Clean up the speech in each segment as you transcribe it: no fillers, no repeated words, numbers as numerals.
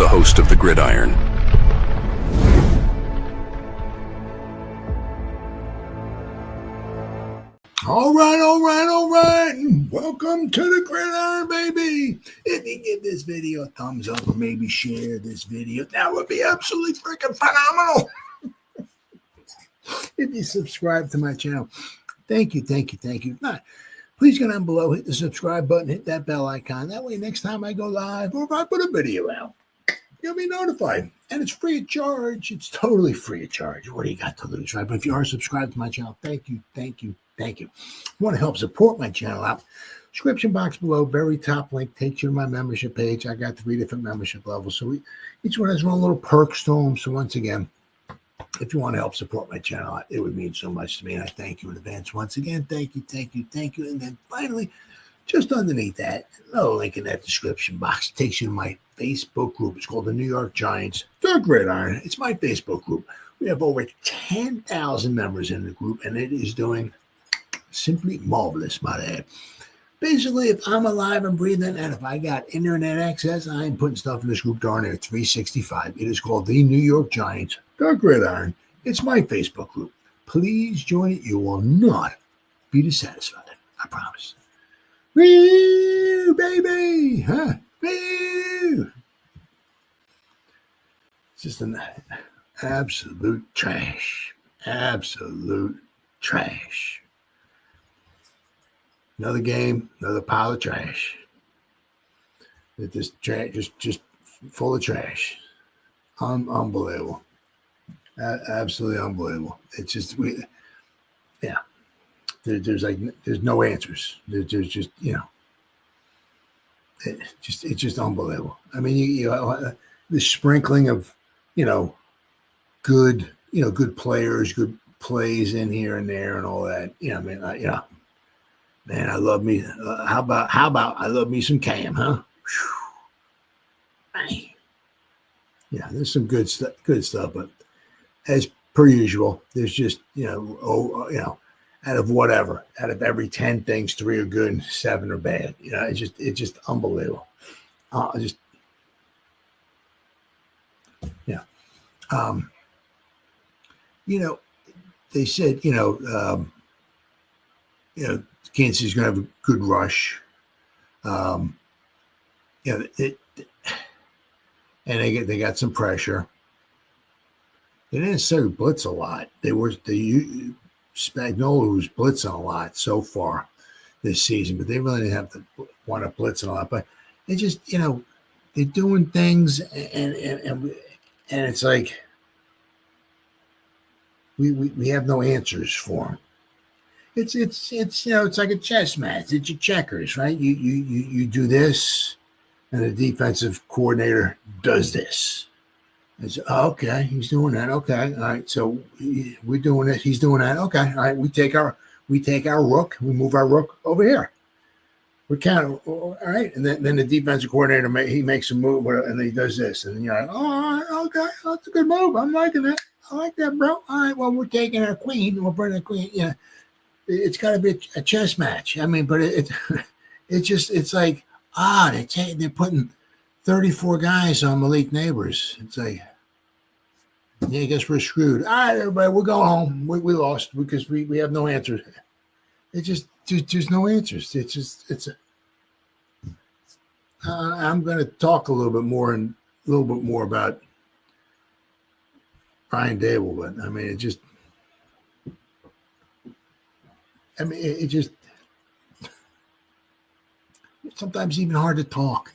the host of the Gridiron. All right. Welcome to the Gridiron, baby. If you give this video a thumbs up or maybe share this video, that would be absolutely freaking phenomenal. If you subscribe to my channel, thank you. If not, please go down below, hit the subscribe button, hit that bell icon. That way, next time I go live or if I put a video out, you'll be notified. And it's free of charge. It's totally free of charge. What do you got to lose, right? But if you are subscribed to my channel, thank you. Want to help support my channel out? Description box below, very top link takes you to my membership page. I got 3 different membership levels, so each one has one little perks to them. So once again, if you want to help support my channel out, it would mean so much to me, and I thank you in advance. Once again, thank you. And then finally, just underneath that, another link in that description box takes you to my Facebook group. It's called the New York Giants, The Gridiron. It's my Facebook group. We have over 10,000 members in the group, and it is doing simply marvelous, might I add. Basically, if I'm alive and breathing, and if I got internet access, I am putting stuff in this group darn near 365. It is called the New York Giants, The Gridiron. It's my Facebook group. Please join it. You will not be dissatisfied. I promise. Woo, baby! Huh? Woo! It's just an absolute trash. Absolute trash. Another game, another pile of trash. Just full of trash. Unbelievable. Absolutely unbelievable. It's just there's no answers. There's just it's just unbelievable. I mean, the sprinkling of good players, good plays in here and there, and all that. Man, I love me. How about I love me some Cam, huh? Whew. Yeah, there's some good stuff, but as per usual, there's just out of every 10 things, 3 are good and 7 are bad. It's just unbelievable. They said Kansas is going to have a good rush. And they got some pressure. They didn't necessarily blitz a lot. Spagnuolo was blitzing a lot so far this season, but they really didn't have to want to blitz a lot. But they just, they're doing things, and it's like we have no answers for them. It's like a chess match. It's your checkers, right? You do this, and the defensive coordinator does this. It's okay. He's doing that. Okay, all right. So we're doing it. He's doing that. Okay, all right. We take our rook. We move our rook over here. We're all right. And then the defensive coordinator he makes a move, and then he does this, and then you're like, oh, okay, that's a good move. I'm liking that. I like that, bro. All right. Well, we're taking our queen. We're bringing the queen. Yeah. It's got to be a chess match. I mean, but it's like they're putting 34 guys on Malik Neighbors. It's like, I guess we're screwed. All right, everybody, we're going home. We lost because we have no answers. There's no answers. I'm going to talk a little bit more about Brian Dable, but I mean, it just sometimes even hard to talk.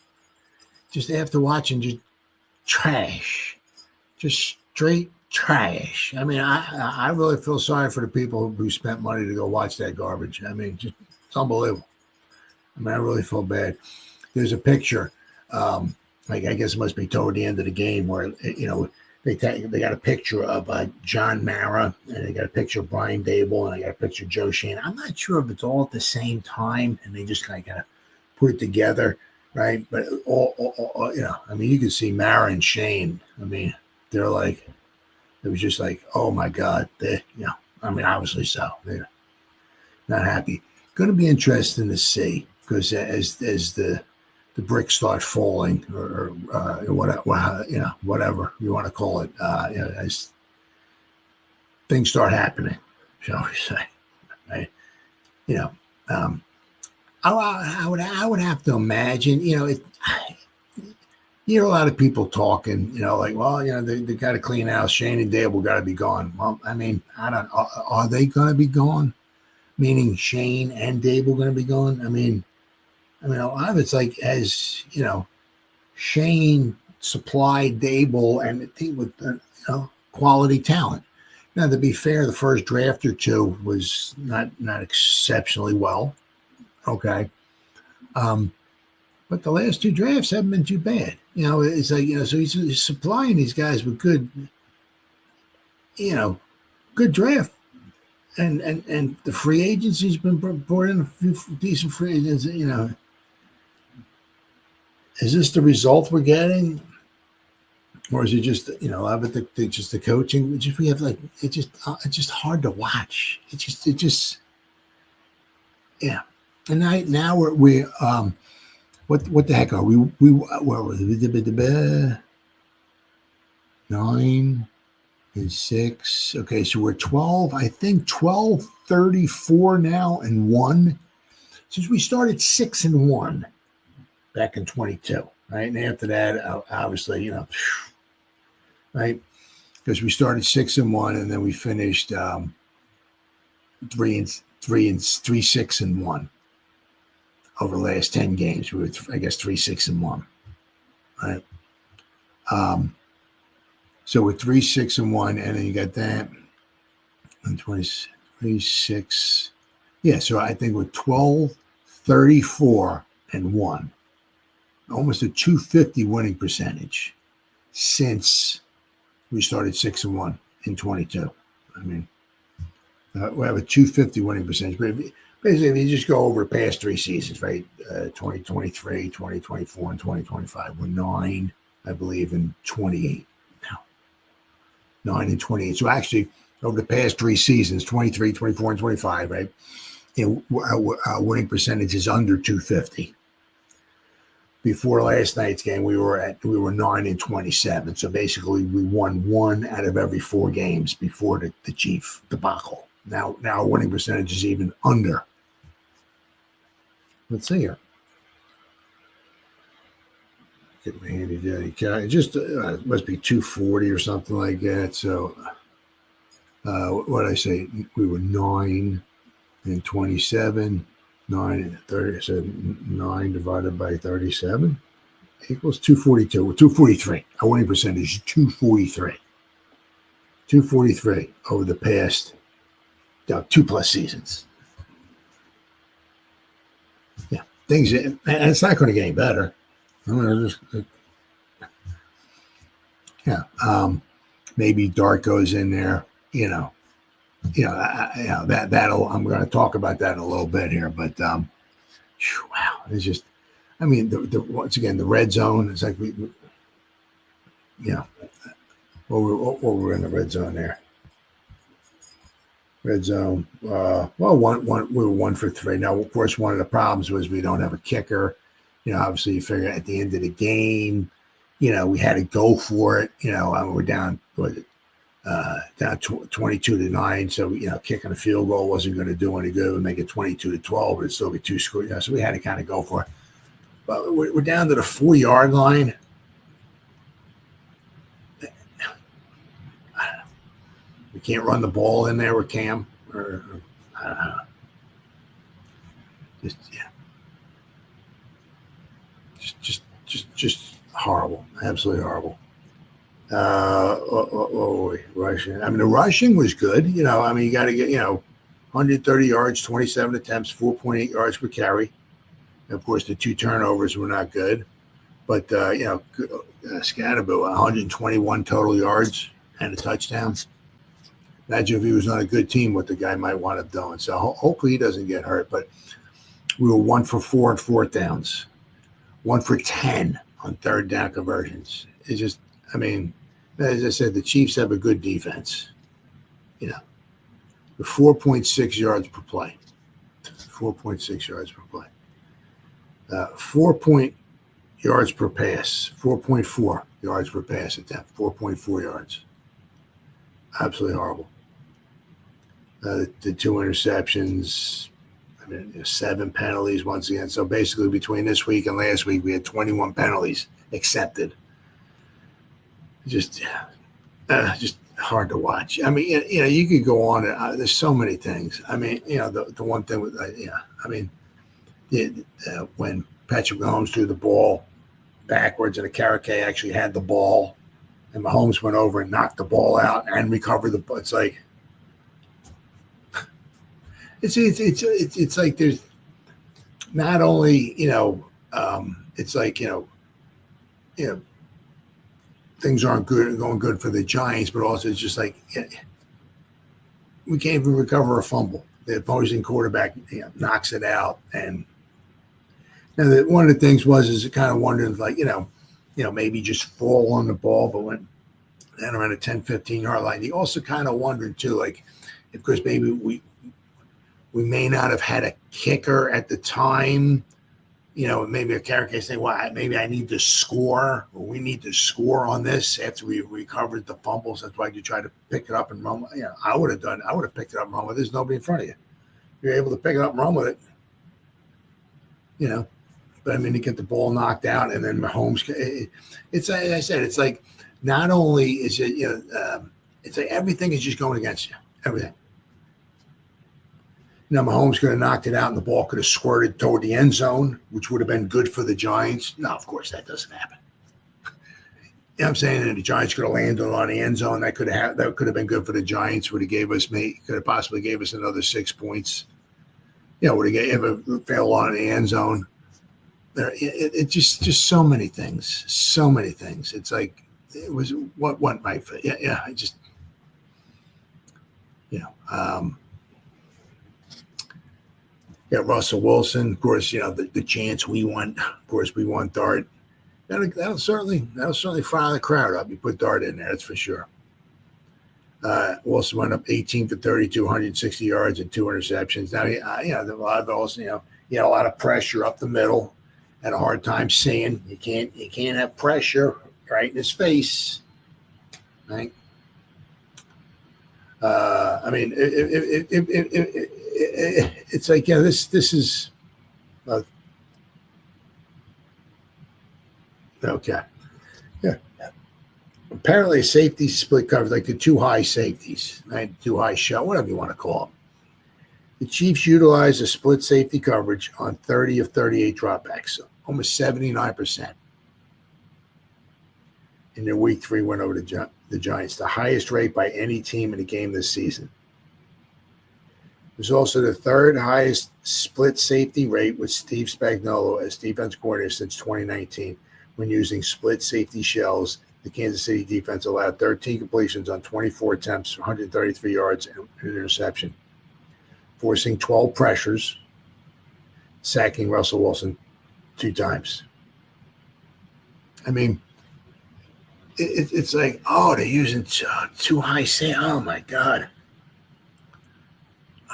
Just after watching just trash, just straight trash. I mean, I really feel sorry for the people who spent money to go watch that garbage. I mean, it's unbelievable. I mean, I really feel bad. There's a picture, I guess it must be toward the end of the game where they got a picture of John Mara, and they got a picture of Brian Dable, and they got a picture of Joe Shane. I'm not sure if it's all at the same time, and they just kind of put it together, right? But I mean, you can see Mara and Shane. I mean, they're like, it was just like, oh my God, I mean, obviously so. They're not happy. Going to be interesting to see because as the the bricks start falling, or whatever you want to call it, as things start happening, shall we say? Right? I would have to imagine, you hear a lot of people talking, like, well, they got to clean house. Shane and Dable got to be gone. Well, I mean, I don't. Are they going to be gone? Meaning Shane and Dable going to be gone? I mean, a lot of it's like, as Shane supplied Dable and the team with quality talent. Now, to be fair, the first draft or two was not exceptionally well. Okay. But the last two drafts haven't been too bad. It's like, so he's supplying these guys with good draft. And the free agency's been brought in a few decent free agents, Is this the result we're getting? Or is it just, a lot of it, just the coaching? We have it's just hard to watch. It just, yeah. And now we what the heck are we where was it? 9 and 6. Okay, so we're 12. I think 12, 34 now and 1. Since we started 6-1 back in 22, right? And after that, obviously, right? Because we started 6-1, and then we finished 3-6-1 over the last 10 games. We were, I guess, 3-6-1, right? So we're 3-6-1, and then you got that, and 26. Yeah, so I think we're 12, 34, and 1. Almost a 250 winning percentage since we started 6-1 in 22. I mean, we have a 250 winning percentage. But basically, if you just go over the past 3 seasons, right? 2023, 2024, and 2025, we're 9, I believe, and 28 now. 9 and 28. So actually, over the past 3 seasons, 23, 24, and 25, right? Our winning percentage is under 250. Before last night's game, we were 9 and 27. So basically, we won 1 out of every 4 games before the Chief debacle. Now our winning percentage is even under. Let's see here. Get my handy dandy calculator. Just it must be 240 or something like that. So what did I say? We were 9 and 27. 9 and 30. So 9 divided by 37 equals 242. Or 243. Our winning percentage is 243. 243 over the past 2+ seasons. Yeah, things, and it's not going to get any better. Maybe Darko's in there. That'll. I'm going to talk about that in a little bit here. But wow, it's just. I mean, once again, the red zone. It's like we we're in the red zone there. Red zone. We were 1 for 3. Now, of course, one of the problems was we don't have a kicker. Obviously, you figure at the end of the game, we had to go for it. We're down. Down 22-9. So kicking a field goal wasn't going to do any good. We'd make it 22-12, but it'd still be 2 scores. So we had to kind of go for it. But we're down to the 4-yard line. We can't run the ball in there with Cam, or I don't know. Just horrible, absolutely horrible. Rushing. I mean, the rushing was good. You got to get 130 yards, 27 attempts, 4.8 yards per carry. And of course, the 2 turnovers were not good. But Scatterbo, 121 total yards and a touchdown. Imagine if he was on a good team, what the guy might wind up doing. So hopefully he doesn't get hurt. But we were 1 for 4 on 4th downs, 1 for 10 on 3rd down conversions. It's just, as I said, the Chiefs have a good defense. The 4.6 yards per play. 4.6 yards per play. yards per pass, 4.4 yards per pass attempt, 4.4 yards. Absolutely horrible. The 2 interceptions, 7 penalties once again. So basically between this week and last week, we had 21 penalties accepted. Just hard to watch. I mean, you could go on. There's so many things. I mean, the one thing with, when Patrick Mahomes threw the ball backwards and Akarake actually had the ball, and Mahomes went over and knocked the ball out and recovered the ball. It's like, it's like there's not only, it's like, things aren't going good for the Giants, but also it's just like we can't even recover a fumble. The opposing quarterback knocks it out, and one of the things is kind of wondering, like, maybe just fall on the ball, but when then around a 10, 15-yard line, you also kind of wondering too, like, because maybe we may not have had a kicker at the time. Maybe a character saying, well, maybe I need to score, or we need to score on this after we recovered the fumbles. That's why you try to pick it up and run. I would have picked it up and run with it. There's nobody in front of you. You're able to pick it up and run with it. But to get the ball knocked out, and then Mahomes, it's like I said, it's like not only is it, it's like everything is just going against you. Everything. Mahomes could have knocked it out and the ball could have squirted toward the end zone, which would have been good for the Giants. No, of course, that doesn't happen. I'm saying? And the Giants could have landed on the end zone. That could have been good for the Giants. Could have possibly gave us another 6 points. Would have if it fell on the end zone. It just so many things. So many things. It's like it was what might fit. Yeah. I just Russell Wilson, of course, the chance we want. Of course, we want Dart. That'll certainly fire the crowd up. You put Dart in there, that's for sure. Wilson went up 18 for 32, 160 yards and 2 interceptions. Now, a lot of those, he had a lot of pressure up the middle. Had a hard time seeing. You can't have pressure right in his face, right? It's like, this is okay. Yeah. Apparently, a safety split coverage, like the 2 high safeties, right? 2 high shot, whatever you want to call them. The Chiefs utilized a split safety coverage on 30 of 38 dropbacks, so almost 79%. In their Week 3 win over the Giants, the highest rate by any team in the game this season. It was also the 3rd highest split safety rate with Steve Spagnuolo as defense coordinator since 2019. When using split safety shells, the Kansas City defense allowed 13 completions on 24 attempts, 133 yards, and an interception, forcing 12 pressures, sacking Russell Wilson 2 times. It's like, they're using 2 high safety. Oh my God.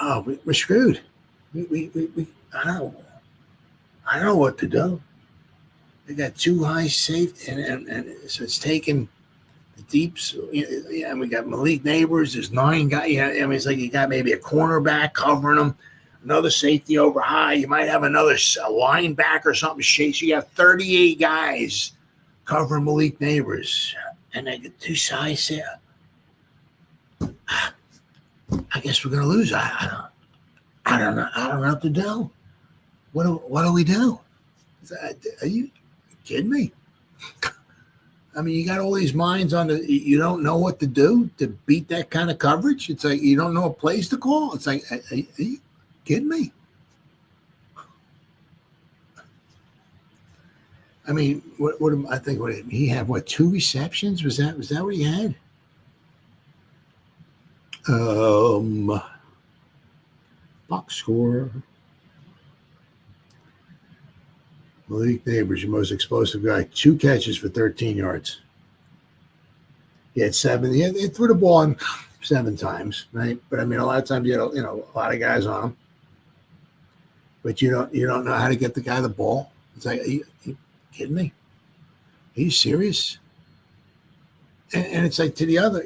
Oh, we're screwed. I don't know what to do. They got 2 high safety, and so it's taking the deeps. We got Malik Neighbors. There's 9 guys. It's like you got maybe a cornerback covering them, another safety over high. You might have another linebacker or something. So you have 38 guys covering Malik Neighbors, and they get 2 sides there. I guess we're gonna lose. I don't know. I don't know what to do. What do we do? Are you kidding me? You got all these minds on you don't know what to do to beat that kind of coverage. It's like you don't know a plays to call. It's like, are you kidding me? What I think? What he had? 2 receptions? Was that what he had? Box score. Malik Neighbors, your most explosive guy. 2 catches for 13 yards. He had 7. He threw the ball in 7 times, right? But a lot of times you had a lot of guys on him. But you don't know how to get the guy the ball. It's like, are you kidding me? Are you serious? And it's like to the other,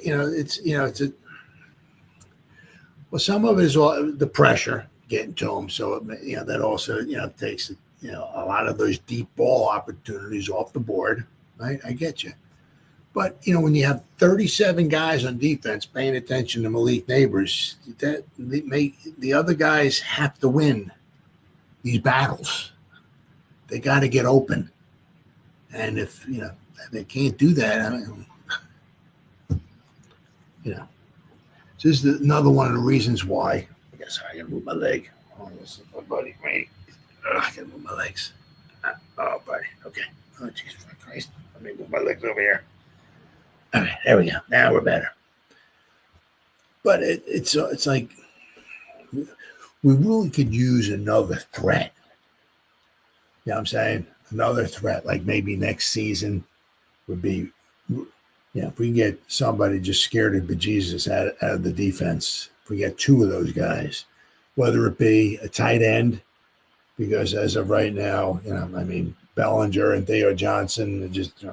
well, some of it is all the pressure getting to them. So, that also, takes, a lot of those deep ball opportunities off the board. Right? I get you. But, when you have 37 guys on defense paying attention to Malik Neighbors, that the other guys have to win these battles. They got to get open. And if, they can't do that, this is another one of the reasons why. I guess I got to move my leg. Oh, this is my buddy, Randy. I got to move my legs. Oh, buddy. Okay. Oh, Jesus Christ. Let me move my legs over here. All right, there we go. Now we're better. But it's like we really could use another threat. You know what I'm saying? Another threat, like maybe next season would be, if we can get somebody just scared of bejesus out of the defense, if we get two of those guys, whether it be a tight end, because as of right now, Bellinger and Theo Johnson are just,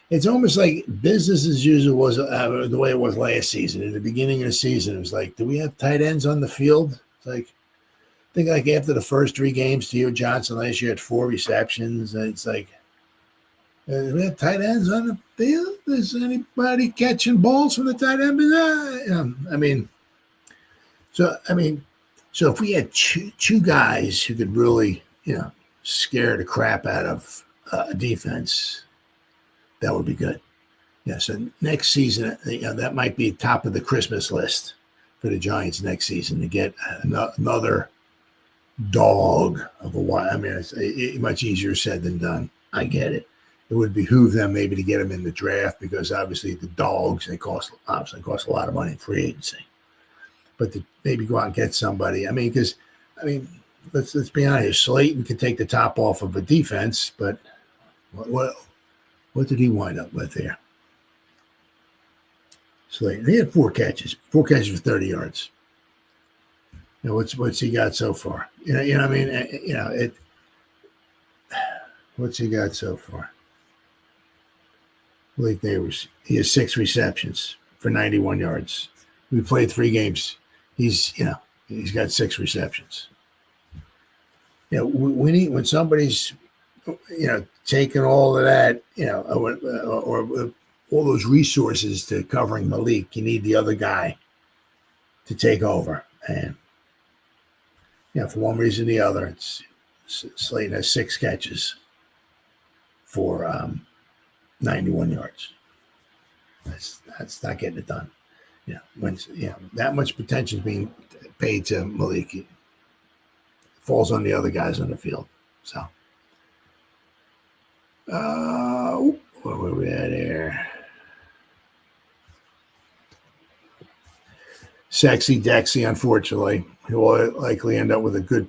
it's almost like business as usual was the way it was last season. In the beginning of the season, it was like, do we have tight ends on the field? It's like, I think like after the first 3 games, Theo Johnson last year had 4 receptions. And it's like, do we have tight ends on the field? Is anybody catching balls from the tight end? So if we had two guys who could really, scare the crap out of a defense, that would be good. Yeah, so next season, that might be top of the Christmas list for the Giants next season to get another dog of a while. It's much easier said than done. I get it. It would behoove them maybe to get them in the draft because obviously the dogs, they cost a lot of money in free agency. But to maybe go out and get somebody, let's be honest, Slayton can take the top off of a defense, but what did he wind up with there? Slayton, he had 4 catches for 30 yards. What's he got so far? What's he got so far? Blake Neighbors, he has 6 receptions for 91 yards. We played 3 games. He's got 6 receptions. We need, when somebody's, taking all of that, or all those resources to covering Malik, you need the other guy to take over. And, for one reason or the other, it's Slayton has 6 catches for 91 yards. That's not getting it done. When that much attention is being paid to Malik, it falls on the other guys on the field. So, where were we at here? Sexy Dexy, unfortunately, he will likely end up with a good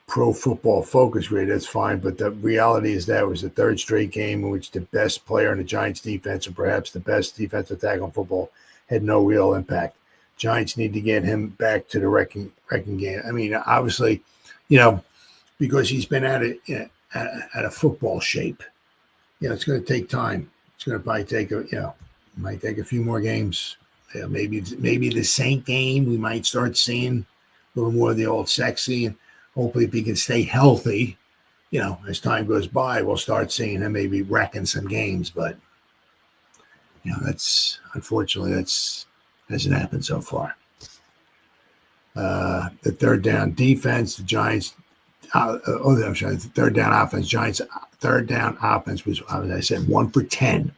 Pro Football Focus grade. That's fine, but the reality is that was the 3rd straight game in which the best player in the Giants defense and perhaps the best defensive tackle in football had no real impact. Giants need to get him back to the wrecking game. Obviously, because he's been out of football shape. It's going to take time. It's going to probably take might take a few more games. Maybe the Saint game we might start seeing a little more of the old Sexy, and hopefully if he can stay healthy, as time goes by, we'll start seeing him maybe wrecking some games. But that's unfortunately hasn't happened so far. The 3rd down defense, the Giants. The 3rd down offense. Giants' 3rd down offense was, as I said, 1 for 10,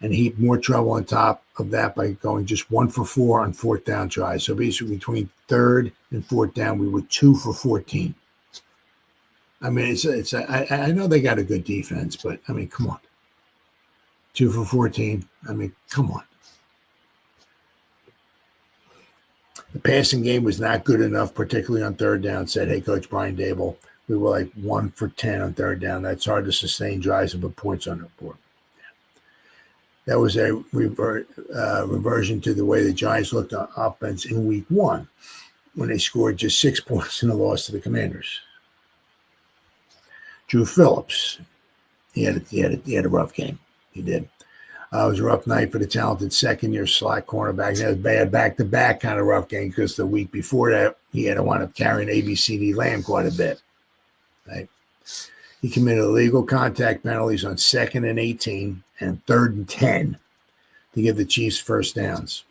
and he had more trouble on top of that by going just 1 for 4 on 4th down tries. So basically, between 3rd and 4th down, we were 2 for 14. I know they got a good defense, but come on, 2 for 14. Come on. The passing game was not good enough, particularly on 3rd down, said head coach Brian Dable. We were like 1 for 10 on 3rd down. That's hard to sustain drives and put points on the board. That was a reversion to the way the Giants looked on offense in week 1 when they scored just 6 points in a loss to the Commanders. Drew Phillips. he had a rough game. He did. It was a rough night for the talented second-year slot cornerback. That was bad back-to-back kind of rough game because the week before that, he had to wind up carrying ABCD Lamb quite a bit. Right? He committed illegal contact penalties on 2nd and 18 and 3rd and 10 to give the Chiefs first downs.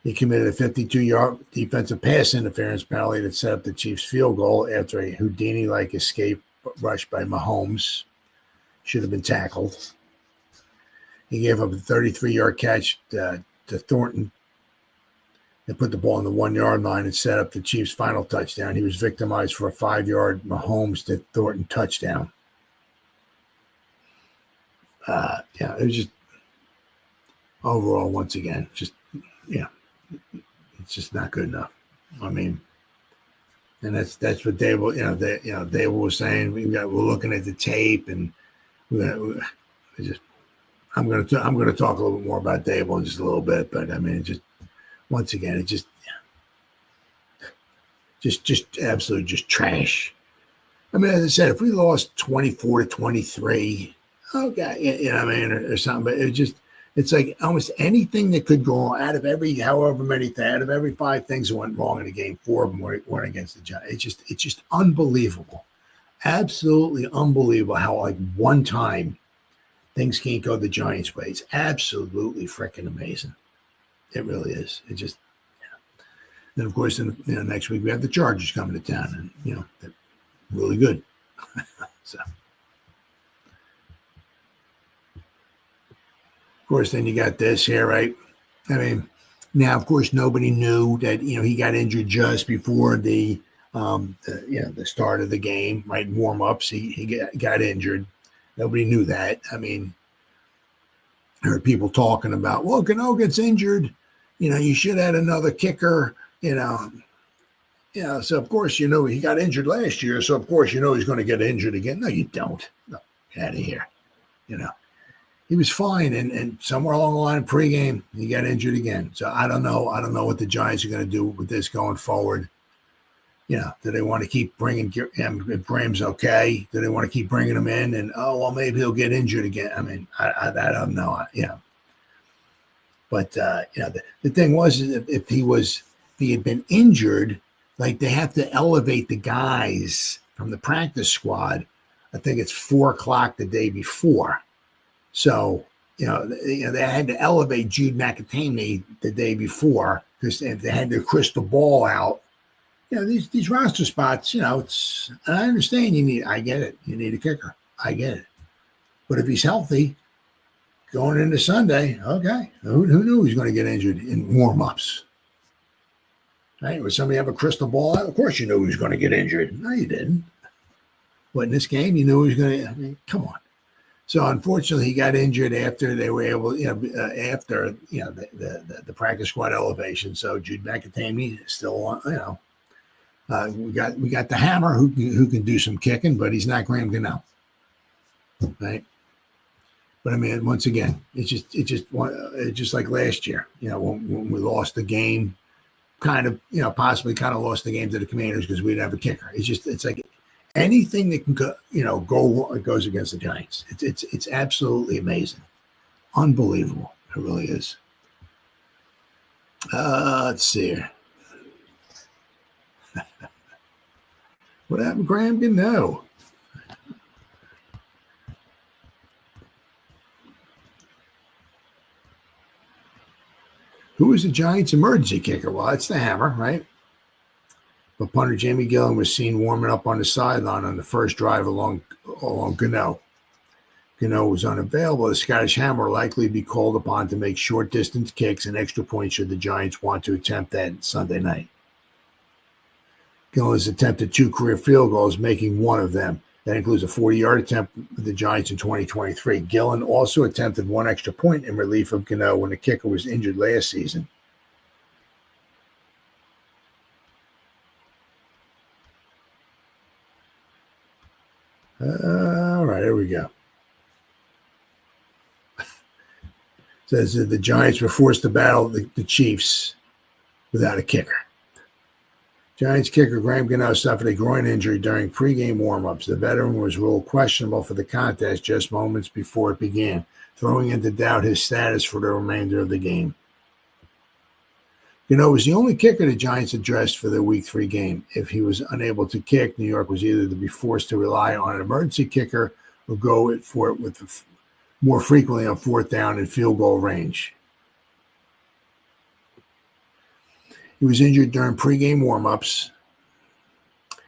He committed a 52-yard defensive pass interference penalty that set up the Chiefs' field goal after a Houdini-like escape rush by Mahomes. Should have been tackled. He gave up a 33-yard catch to Thornton and put the ball on the 1-yard line and set up the Chiefs' final touchdown. He was victimized for a 5-yard Mahomes to Thornton touchdown. It was just overall, once again, it's just not good enough. I mean, and that's what Dable, Dable was saying. We're looking at the tape, and I'm going to talk a little bit more about Dable in just a little bit, but I mean, once again, it just absolutely just trash. I mean, as I said, if we lost 24-23, okay, or something, but it's like almost anything that could go out of every 5 things that went wrong in the game, 4 of them went against the Giants. It's just unbelievable, absolutely unbelievable how like one time things can't go the Giants' way. It's absolutely freaking amazing. It really is. It just, Then of course, next week we have the Chargers coming to town, and they're really good. So. Of course, then you got this here, right? I mean, now, of course, nobody knew that, he got injured just before the start of the game, right? Warm-ups, he got injured. Nobody knew that. I mean, I heard people talking about, well, Gano gets injured. You should have had another kicker, so of course, he got injured last year. So of course, he's going to get injured again. No, you don't. No, get out of here. He was fine, and somewhere along the line pregame, he got injured again. So I don't know. I don't know what the Giants are going to do with this going forward. Do they want to keep bringing him if Graham's okay? Do they want to keep bringing him in? And, maybe he'll get injured again. I mean, I don't know. But, the thing was, if he had been injured, like they have to elevate the guys from the practice squad. I think it's 4:00 the day before. So, they had to elevate Jude McAtaney the day before because they had their crystal ball out. These roster spots, it's, I understand I get it. You need a kicker. I get it. But if he's healthy going into Sunday, okay, who knew he was going to get injured in warm-ups? Right? Would somebody have a crystal ball out? Of course you knew he was going to get injured. No, you didn't. But in this game, you knew he was going to, come on. So unfortunately, he got injured after they were able, after the practice squad elevation. So Jude McAtaney is still on, we got the hammer who can do some kicking, but he's not Graham Gano, right? But I mean, once again, it's just like last year, when we lost the game, possibly lost the game to the Commanders because we didn't have a kicker. It's like anything that can go, go wrong, it goes against the Giants. It's absolutely amazing, unbelievable. It really is. Let's see here. What happened, Graham Gano? Who is the Giants' emergency kicker? Well, it's the hammer, right? But punter Jamie Gillen was seen warming up on the sideline on the first drive along Gano. Gano was unavailable. The Scottish hammer will likely be called upon to make short-distance kicks and extra points should the Giants want to attempt that Sunday night. Gillen has attempted 2 career field goals, making one of them. That includes a 40-yard attempt with the Giants in 2023. Gillen also attempted 1 extra point in relief of Gano when the kicker was injured last season. All right, here we go. Says that the Giants were forced to battle the Chiefs without a kicker. Giants kicker Graham Gano suffered a groin injury during pregame warmups. The veteran was ruled questionable for the contest just moments before it began, throwing into doubt his status for the remainder of the game. Gano was the only kicker the Giants addressed for the Week 3 game. If he was unable to kick, New York was either to be forced to rely on an emergency kicker or go for it with more frequently on fourth down and field goal range. He was injured during pregame warmups.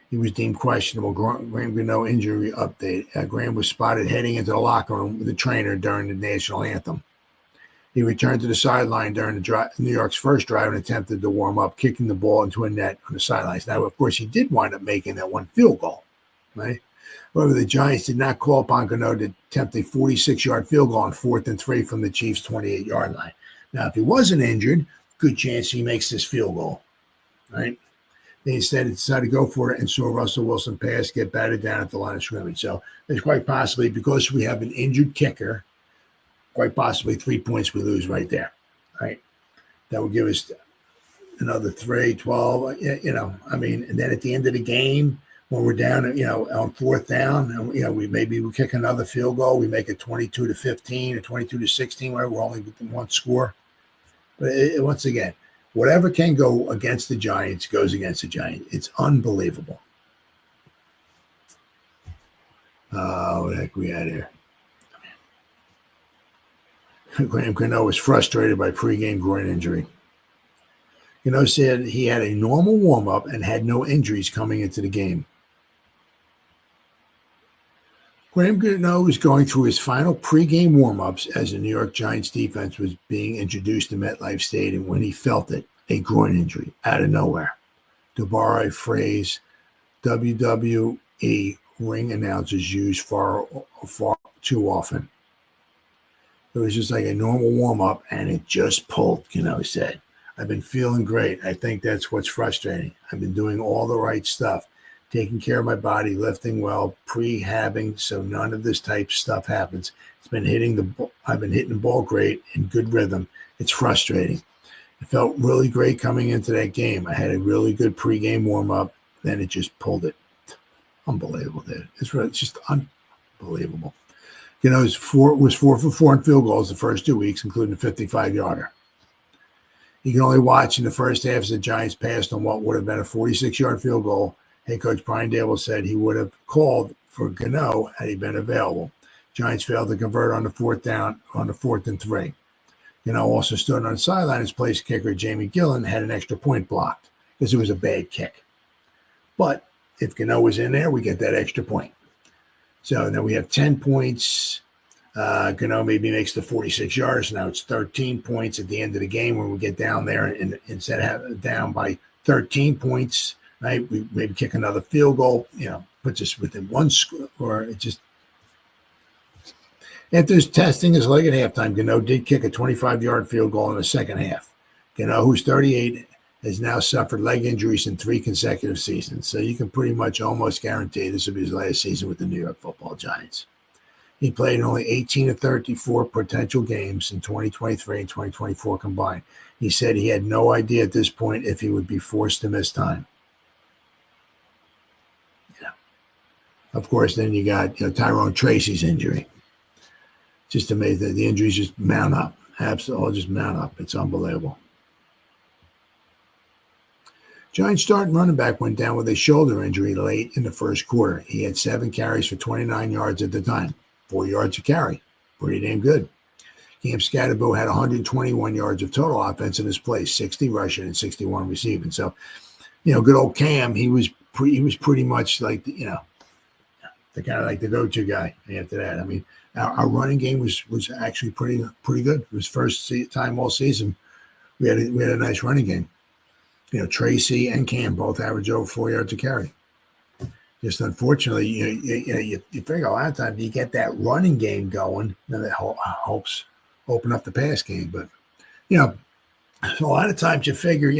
He was deemed questionable. Graham Gano injury update. Graham was spotted heading into the locker room with the trainer during the national anthem. He returned to the sideline during New York's first drive and attempted to warm up, kicking the ball into a net on the sidelines. Now, of course, he did wind up making that one field goal, right? However, the Giants did not call upon Gano to attempt a 46-yard field goal on 4th and 3 from the Chiefs' 28-yard line. Now, if he wasn't injured, good chance he makes this field goal, right? They instead decided to go for it and saw Russell Wilson pass, get batted down at the line of scrimmage. So there's quite possibly, because we have an injured kicker, quite possibly 3 points we lose right there, right? That would give us another 3, 12, and then at the end of the game, when we're down, on fourth down, and, we kick another field goal, we make it 22-15 or 22-16, whatever, we're only within one score. But once again, whatever can go against the Giants goes against the Giants. It's unbelievable. What the heck we had here? Graham Gano was frustrated by pregame groin injury. Gano said he had a normal warm-up and had no injuries coming into the game. Graham Gano was going through his final pregame warm-ups as the New York Giants defense was being introduced to MetLife Stadium when he felt it, a groin injury, out of nowhere. To borrow a phrase WWE ring announcers use far too often. It was just like a normal warm-up, and it just pulled, Gano said. I've been feeling great. I think that's what's frustrating. I've been doing all the right stuff, taking care of my body, lifting well, prehabbing, so none of this type stuff happens. I've been hitting the ball great in good rhythm. It's frustrating. It felt really great coming into that game. I had a really good pregame warm-up. Then it just pulled it. Unbelievable, dude. It's just unbelievable. Gano was 4 for 4 in field goals the first 2 weeks, including a 55-yarder. You can only watch in the first half as the Giants passed on what would have been a 46-yard field goal. Head coach Brian Daboll said he would have called for Gano had he been available. Giants failed to convert on the fourth and 3. Gano also stood on the sideline as place kicker Jamie Gillen had an extra point blocked because it was a bad kick. But if Gano was in there, we get that extra point. So then we have 10 points. Gano maybe makes the 46 yards. Now it's 13 points at the end of the game when we get down there, and instead of having down by 13 points, right, we maybe kick another field goal, puts us within one score, or it just. After his testing his leg at halftime, Gano did kick a 25-yard field goal in the second half. Gano, who's 38, has now suffered leg injuries in 3 consecutive seasons. So you can pretty much almost guarantee this will be his last season with the New York Football Giants. He played in only 18 of 34 potential games in 2023 and 2024 combined. He said he had no idea at this point if he would be forced to miss time. Yeah. Of course, then you got Tyrone Tracy's injury. Just amazing. The injuries just mount up. Absolutely, just mount up. It's unbelievable. Giants starting running back went down with a shoulder injury late in the first quarter. He had 7 carries for 29 yards at the time, 4 yards a carry. Pretty damn good. Cam Scatterbo had 121 yards of total offense in his place, 60 rushing and 61 receiving. So, good old Cam, he was pretty much like, the kind of like the go-to guy after that. I mean, our running game was actually pretty good. It was first time all season we had a nice running game. Tracy and Cam both average over 4 yards a carry. Just unfortunately, you figure a lot of times you get that running game going, that helps open up the pass game. But so a lot of times you figure,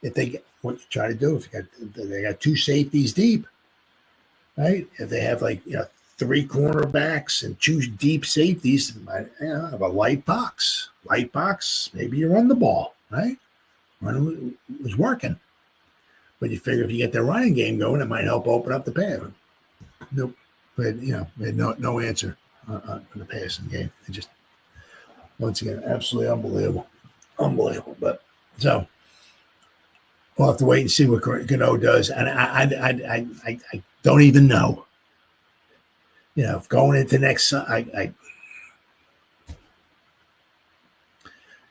if they get what you try to do, if they got 2 safeties deep, right? If they have 3 cornerbacks and 2 deep safeties, have a light box, maybe you run the ball, right? Running was working. But you figure if you get the running game going, it might help open up the pass. Nope. But, we had no answer on the passing game. It just, once again, absolutely unbelievable. Unbelievable. But so we'll have to wait and see what Gano does. And I don't even know. If going into next,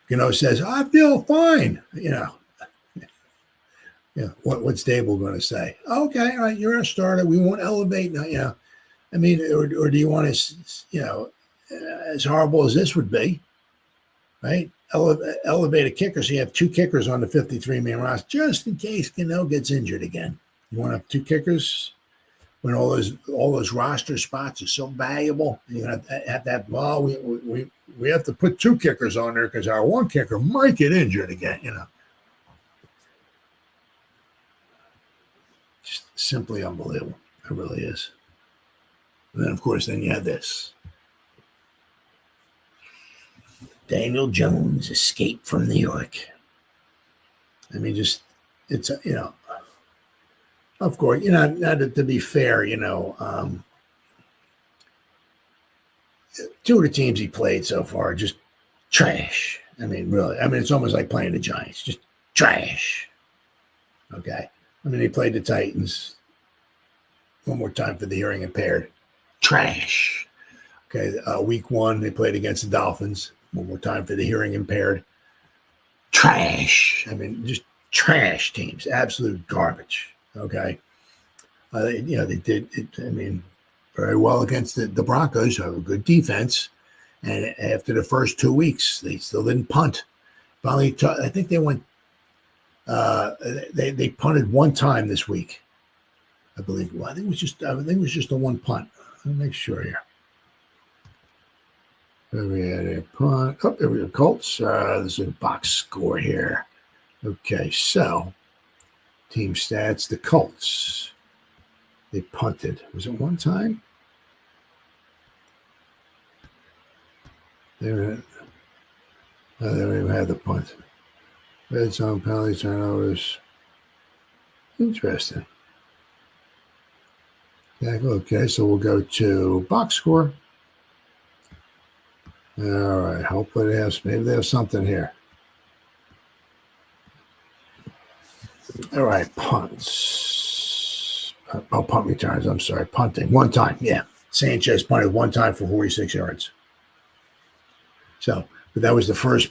Gano says, I feel fine. What's Dable going to say? Okay, all right, you're a starter. We won't elevate. I mean, or do you want to, as horrible as this would be, right? Elevate a kicker so you have two kickers on the 53-man roster just in case Gano gets injured again. You want to have two kickers when all those roster spots are so valuable. You have that. Well, we have to put two kickers on there because our one kicker might get injured again. Just simply unbelievable. It really is. And then, of course, you have this. Daniel Jones escaped from New York. I mean, it's, of course, not to be fair, two of the teams he played so far are just trash. I mean, really. I mean, it's almost like playing the Giants. Just trash. Okay. I mean, they played the Titans. One more time for the hearing impaired. Trash. Okay. Week 1, they played against the Dolphins. One more time for the hearing impaired. Trash. I mean, just trash teams. Absolute garbage. Okay. They did it, I mean, very well against the Broncos, who have a good defense. And after the first 2 weeks, they still didn't punt. Finally, I think they went, they punted one time this week, I believe. Well, I think it was just a one punt. Let me make sure here. We had a punt. Oh, there we go. Colts. There's a box score here. Okay, so team stats. The Colts. They punted. Was it one time? They don't even have the punt. Red zone penalty turnovers. Interesting. Okay, so we'll go to box score. All right. Hopefully maybe they have something here. All right. Punts. Punt returns. I'm sorry. Punting. One time. Yeah. Sanchez punted one time for 46 yards. So, but that was the first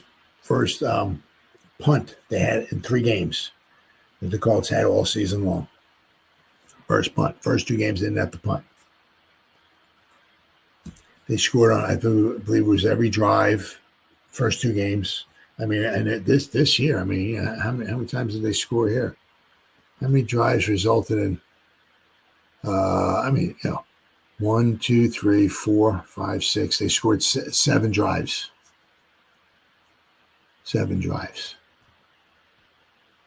punt they had in 3 games that the Colts had all season long. First punt. First 2 games they didn't have to punt. They scored on, I believe it was every drive, first 2 games. I mean, and this year, I mean, how many times did they score here? How many drives resulted in? 1, 2, 3, 4, 5, 6. They scored 7 drives. 7 drives.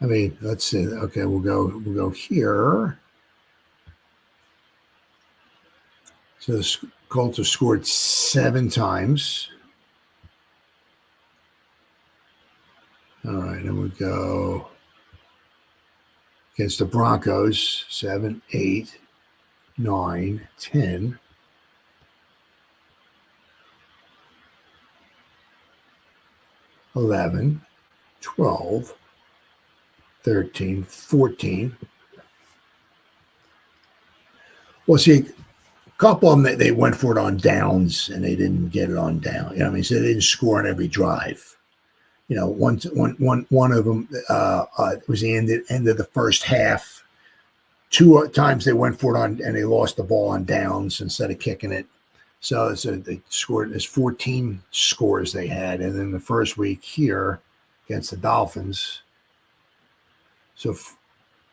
I mean, let's see. Okay, we'll go here. So the Colts have scored 7 times. All right, and we go against the Broncos, 7, 8, 9, 10. 11, 12, 13, 14. Well, see, a couple of them, they went for it on downs, and they didn't get it on down. You know what I mean? So they didn't score on every drive. You know, one of them was the end of the first half. 2 times they went for it on, and they lost the ball on downs instead of kicking it. So they scored. There's 14 scores they had, and then the first week here against the Dolphins. So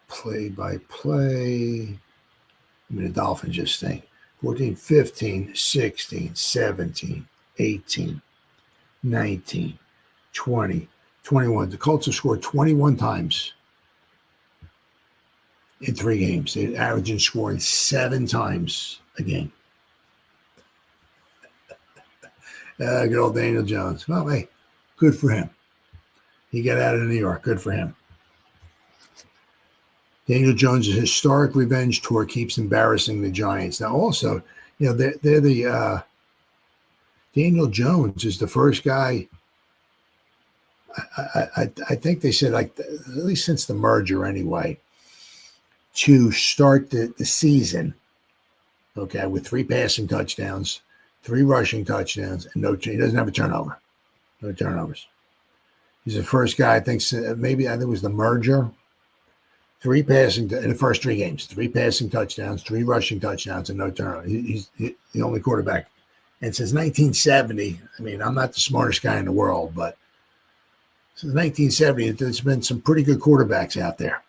play by play. I mean, the Dolphins just think 14, 15, 16, 17, 18, 19, 20, 21. The Colts have scored 21 times in 3 games. They're averaging scoring 7 times a game. Good old Daniel Jones. Well, hey, good for him. He got out of New York. Good for him. Daniel Jones' historic revenge tour keeps embarrassing the Giants. Now, also, they're the Daniel Jones is the first guy. I think they said, like, at least since the merger anyway, to start the season, okay, with 3 passing touchdowns, 3 rushing touchdowns, and he doesn't have a turnover. No turnovers. He's the first guy, I think it was the merger. 3 passing in the first 3 games, 3 passing touchdowns, 3 rushing touchdowns, and no turnover. He's the only quarterback. And since 1970, I mean, I'm not the smartest guy in the world, but since 1970, there's been some pretty good quarterbacks out there.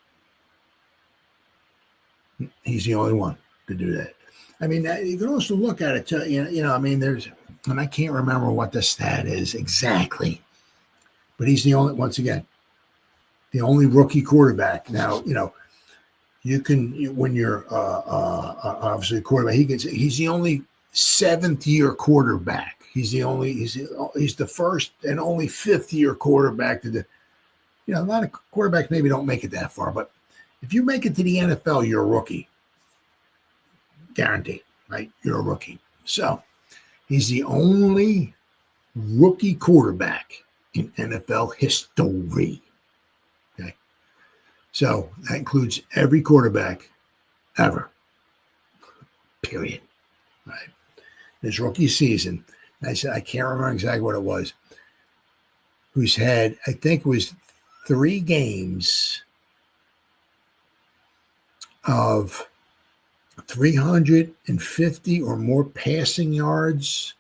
He's the only one to do that. I mean, you can also look at it, I mean, and I can't remember what the stat is exactly, but he's the only, once again, the only rookie quarterback. Now, when you're obviously a quarterback, he's the only 7th-year quarterback. He's the first and only 5th-year quarterback to a lot of quarterbacks maybe don't make it that far, but if you make it to the NFL, you're a rookie. Guaranteed, right? You're a rookie. So he's the only rookie quarterback in NFL history. Okay. So that includes every quarterback ever. Period. Right. His rookie season, I said, I can't remember exactly what it was, who's had, I think it was 3 games of 350 or more passing yards,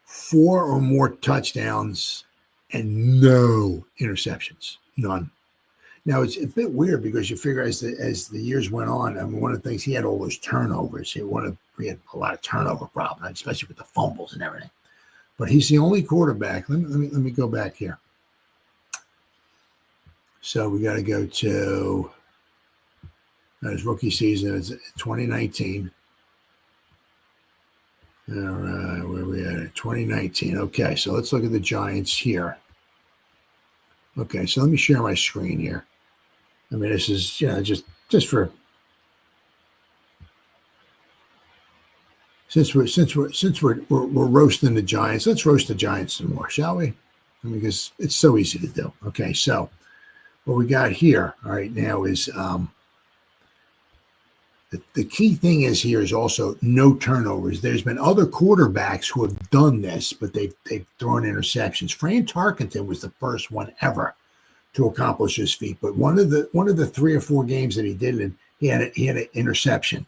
4 or more touchdowns, and no interceptions. None. Now, it's a bit weird because you figure as the years went on, I mean, one of the things, he had all those turnovers. He had a lot of turnover problems, especially with the fumbles and everything. But he's the only quarterback. Let me go back here. So we got to go to his rookie season. It's 2019. All right, where are we at? 2019. Okay, so let's look at the Giants here. Okay, so let me share my screen here. I mean, this is just for since we're roasting the Giants. Let's roast the Giants some more, shall we? I mean, because it's so easy to do. Okay, so what we got here, all right, now is the key thing is also no turnovers. There's been other quarterbacks who have done this, but they've thrown interceptions. Fran Tarkenton was the first one ever to accomplish this feat. But one of the 3 or 4 games that he did it in, he had an interception.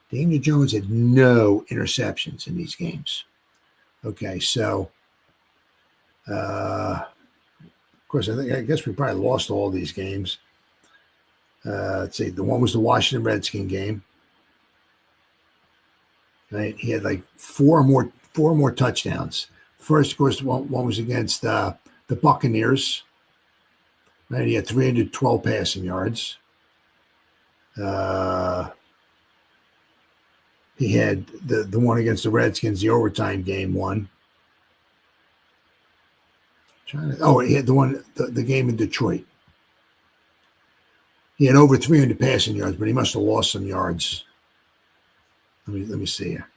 Daniel Jones had no interceptions in these games. Okay, so of course, I guess we probably lost all these games. Let's see, the one was the Washington Redskin game. Right, he had like 4 or more touchdowns. First, of course, one was against the Buccaneers. Right, he had 312 passing yards. He had the one against the Redskins, the overtime game one. He had the game in Detroit. He had over 300 passing yards, but he must have lost some yards. Let me see here.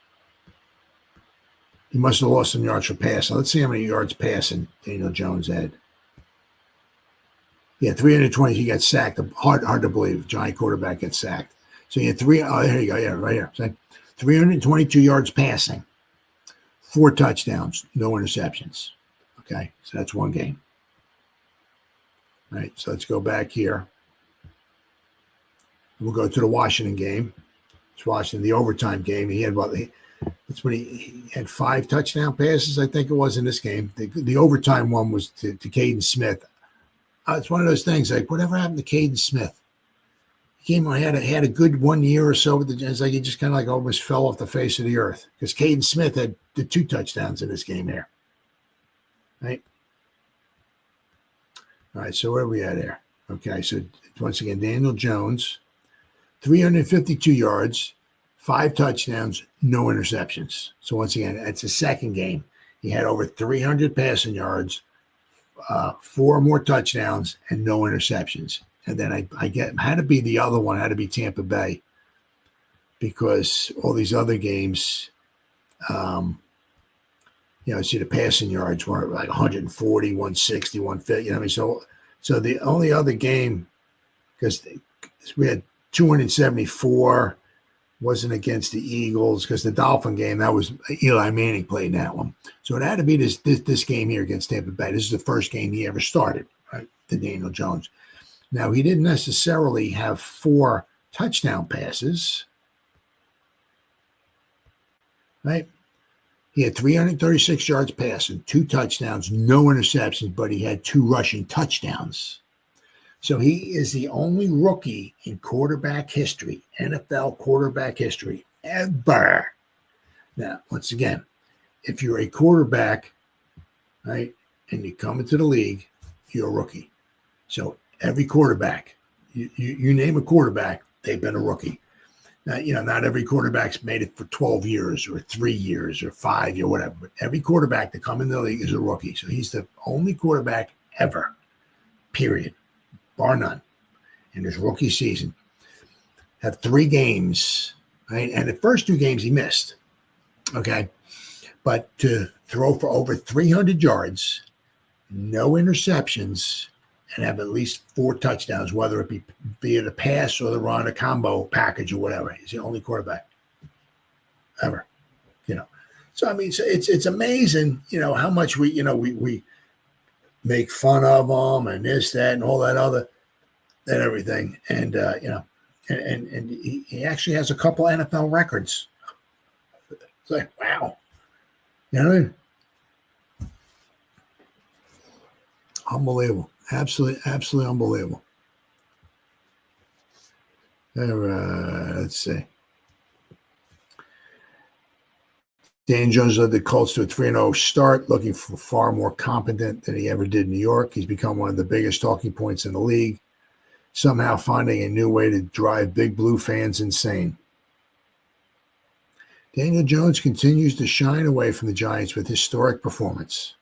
He must have lost some yards for passing. Let's see how many yards passing Daniel Jones had. He had 320. He got sacked. Hard to believe. Giant quarterback gets sacked. So he had there you go. Yeah, right here. So 322 yards passing, 4 touchdowns, no interceptions. Okay, so that's one game. All right, so let's go back here. We'll go to the Washington game. It's Washington, the overtime game. He had he had 5 touchdown passes, I think it was, in this game. The overtime one was to Caden Smith. It's one of those things like, whatever happened to Caden Smith? He came on, had a good 1 year or so with the Giants. Like he just kind of like almost fell off the face of the earth because Caden Smith had the 2 touchdowns in this game here. Right? All right, so where are we at here? Okay, so once again, Daniel Jones, 352 yards, 5 touchdowns, no interceptions. So once again, that's the second game. He had over 300 passing yards, 4 more touchdowns, and no interceptions. And then I get had to be the other one, had to be Tampa Bay, because all these other games, see the passing yards were like 140, 160, 150. I mean, so the only other game, because we had 274, wasn't against the Eagles, because the Dolphin game, that was Eli Manning played that one. So it had to be this game here against Tampa Bay. This is the first game he ever started, right, to Daniel Jones. Now, he didn't necessarily have 4 touchdown passes, right? He had 336 yards passing, 2 touchdowns, no interceptions, but he had 2 rushing touchdowns. So he is the only rookie in quarterback history, NFL quarterback history, ever. Now, once again, if you're a quarterback, right, and you come into the league, you're a rookie. So every quarterback, you name a quarterback, they've been a rookie. Now, not every quarterback's made it for 12 years or 3 years or 5 or whatever, but every quarterback that come in the league is a rookie. So he's the only quarterback ever, period, bar none, in his rookie season. Have 3 games, right? And the first 2 games he missed, okay? But to throw for over 300 yards, no interceptions, and have at least 4 touchdowns, whether it be via the pass or the run, a combo package or whatever. He's the only quarterback ever, So, I mean, it's amazing, how much we make fun of him and this, that, and all that other, and everything. And, and he actually has a couple NFL records. It's like, wow. You know what I mean? Unbelievable. Absolutely unbelievable. Let's see. Dan Jones led the Colts to a 3-0 start, looking for far more competent than he ever did in New York. He's become one of the biggest talking points in the league, somehow finding a new way to drive Big Blue fans insane. Daniel Jones continues to shine away from the Giants with historic performance.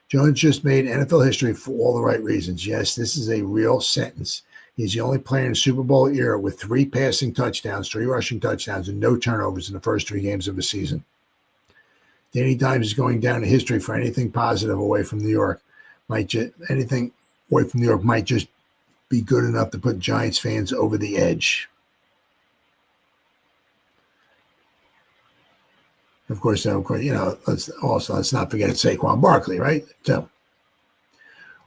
Jones just made NFL history for all the right reasons. Yes, this is a real sentence. He's the only player in the Super Bowl era with 3 passing touchdowns, 3 rushing touchdowns, and no turnovers in the first 3 games of the season. Danny Dimes is going down in history for anything positive away from New York. Anything away from New York might just be good enough to put Giants fans over the edge. Of course, let's not forget Saquon Barkley, right? So,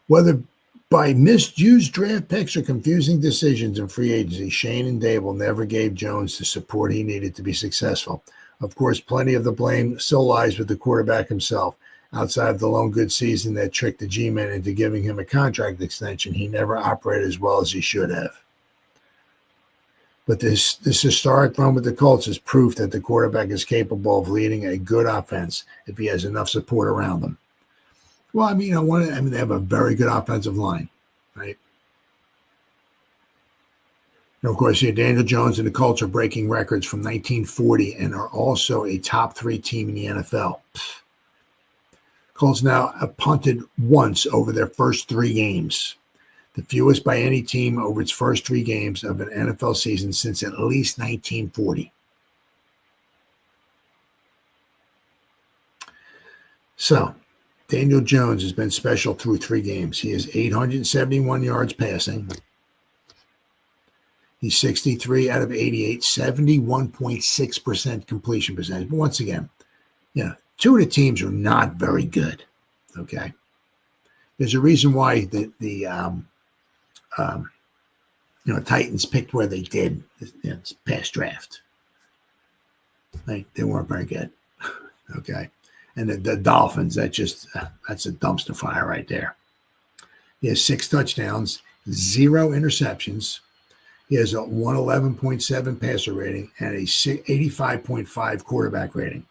whether by misused draft picks or confusing decisions in free agency, Shane and Dable never gave Jones the support he needed to be successful. Of course, plenty of the blame still lies with the quarterback himself. Outside of the lone good season that tricked the G-men into giving him a contract extension, he never operated as well as he should have. But this historic run with the Colts is proof that the quarterback is capable of leading a good offense if he has enough support around them. Well, I mean, they have a very good offensive line, right? And of course, Daniel Jones and the Colts are breaking records from 1940 and are also a top 3 team in the NFL. Colts now have punted once over their first 3 games. The fewest by any team over its first 3 games of an NFL season since at least 1940. So, Daniel Jones has been special through 3 games. He has 871 yards passing. He's 63 out of 88, 71.6% completion percentage. But once again, 2 of the teams are not very good, okay? There's a reason why the Titans picked where they did this past draft. They weren't very good, okay? And the Dolphins, that's a dumpster fire right there. He has 6 touchdowns, 0 interceptions. He has a 111.7 passer rating and a 85.5 quarterback rating.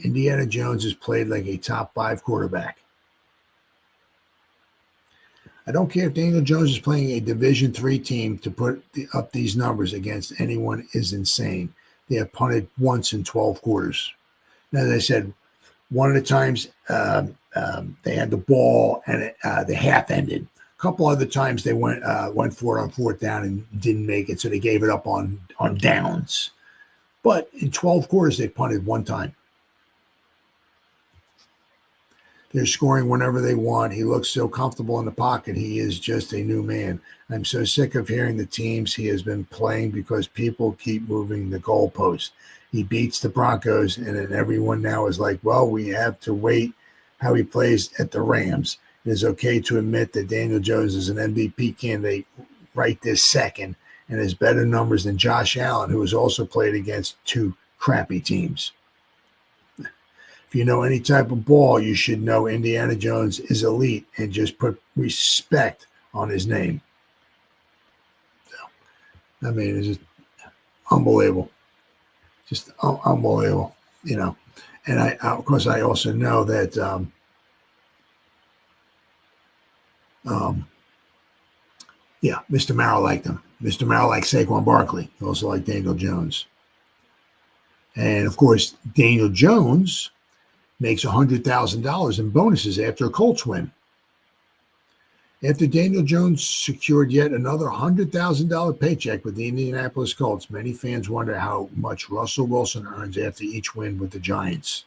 Indiana Jones has played like a top 5 quarterback. I don't care if Daniel Jones is playing a Division III team to put up these numbers against anyone is insane. They have punted once in 12 quarters. Now, as I said, one of the times they had the ball and the half ended. A couple other times they went for it on fourth down and didn't make it, so they gave it up on downs. But in 12 quarters, they punted one time. They're scoring whenever they want. He looks so comfortable in the pocket. He is just a new man. I'm so sick of hearing the teams he has been playing because people keep moving the goalpost. He beats the Broncos, and then everyone now is like, well, we have to wait how he plays at the Rams. It is okay to admit that Daniel Jones is an MVP candidate right this second and has better numbers than Josh Allen, who has also played against two crappy teams. If you know any type of ball, you should know Indiana Jones is elite and just put respect on his name. So, I mean, it's just unbelievable. Just unbelievable, you know. And I, of course, I also know that Mr. Merrill liked him. Mr. Merrill liked Saquon Barkley. He also liked Daniel Jones. And, of course, Daniel Jones makes $100,000 in bonuses after a Colts win. After Daniel Jones secured yet another $100,000 paycheck with the Indianapolis Colts, many fans wonder how much Russell Wilson earns after each win with the Giants.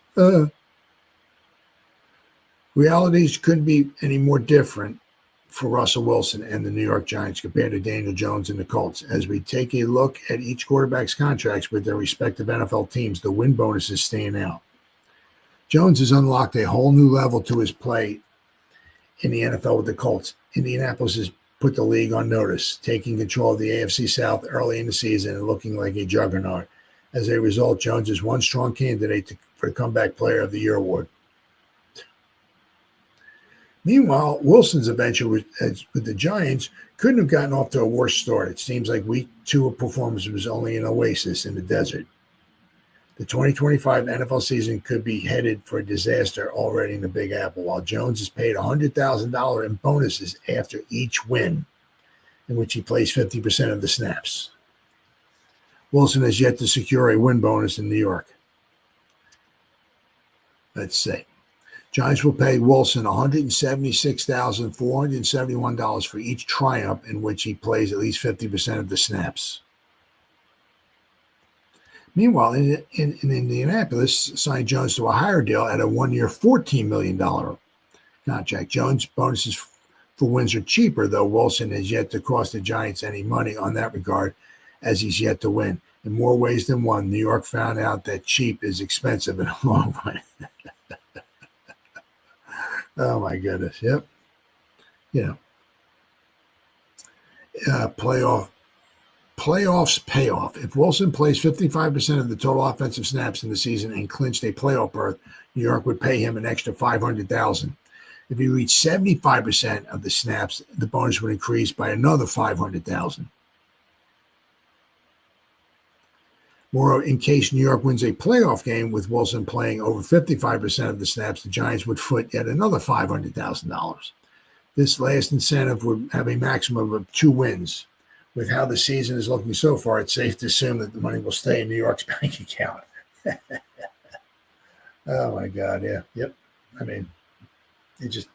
Realities couldn't be any more different for Russell Wilson and the New York Giants compared to Daniel Jones and the Colts. As we take a look at each quarterback's contracts with their respective NFL teams, the win bonuses stand out. Jones has unlocked a whole new level to his play in the NFL with the Colts. Indianapolis has put the league on notice, taking control of the AFC South early in the season and looking like a juggernaut. As a result, Jones is one strong candidate for the Comeback Player of the Year award. Meanwhile, Wilson's adventure with the Giants couldn't have gotten off to a worse start. It seems like week 2 of performance was only an oasis in the desert. The 2025 NFL season could be headed for a disaster already in the Big Apple, while Jones is paid $100,000 in bonuses after each win, in which he plays 50% of the snaps. Wilson has yet to secure a win bonus in New York. Let's see. Giants will pay Wilson $176,471 for each triumph in which he plays at least 50% of the snaps. Meanwhile, in Indianapolis, signed Jones to a higher deal at a 1-year, $14 million contract. Jones' bonuses for wins are cheaper, though Wilson has yet to cost the Giants any money on that regard, as he's yet to win. In more ways than one, New York found out that cheap is expensive in the long run. Oh, my goodness. Yep. You know, playoffs pay off. If Wilson plays 55% of the total offensive snaps in the season and clinched a playoff berth, New York would pay him an extra $500,000. If he reached 75% of the snaps, the bonus would increase by another $500,000. Moreover, in case New York wins a playoff game with Wilson playing over 55% of the snaps, the Giants would foot yet another $500,000. This last incentive would have a maximum of 2 wins. With how the season is looking so far, it's safe to assume that the money will stay in New York's bank account. Oh, my God, yeah. Yep. I mean, it just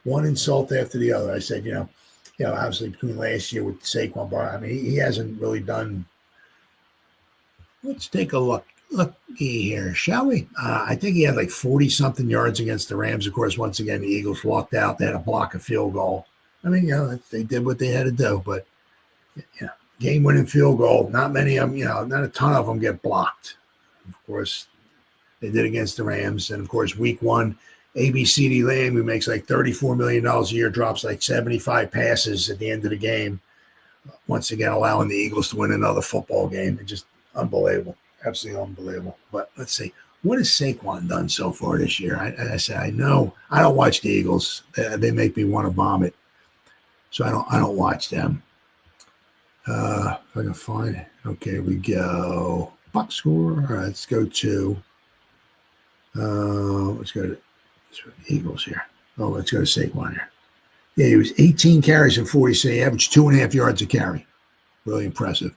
one insult after the other. I said, obviously between last year with Saquon Barkley, I mean, he hasn't really done. Let's take a look. Looky here, shall we? I think he had like 40-something yards against the Rams. Of course, once again, the Eagles walked out. They had to block a field goal. I mean, they did what they had to do, but game-winning field goal, not many of them, not a ton of them get blocked. Of course, they did against the Rams. And, of course, week 1, ABCD Lamb, who makes like $34 million a year, drops like 75 passes at the end of the game, once again allowing the Eagles to win another football game. It's just unbelievable, absolutely unbelievable. But let's see. What has Saquon done so far this year? I say I know I don't watch the Eagles. They make me want to vomit, so I don't watch them. If I can find it. Okay, we go. Box score. All right, let's go to the Eagles here. Oh, let's go to Saquon here. Yeah, he was 18 carries and 40, so he averaged 2.5 yards a carry. Really impressive.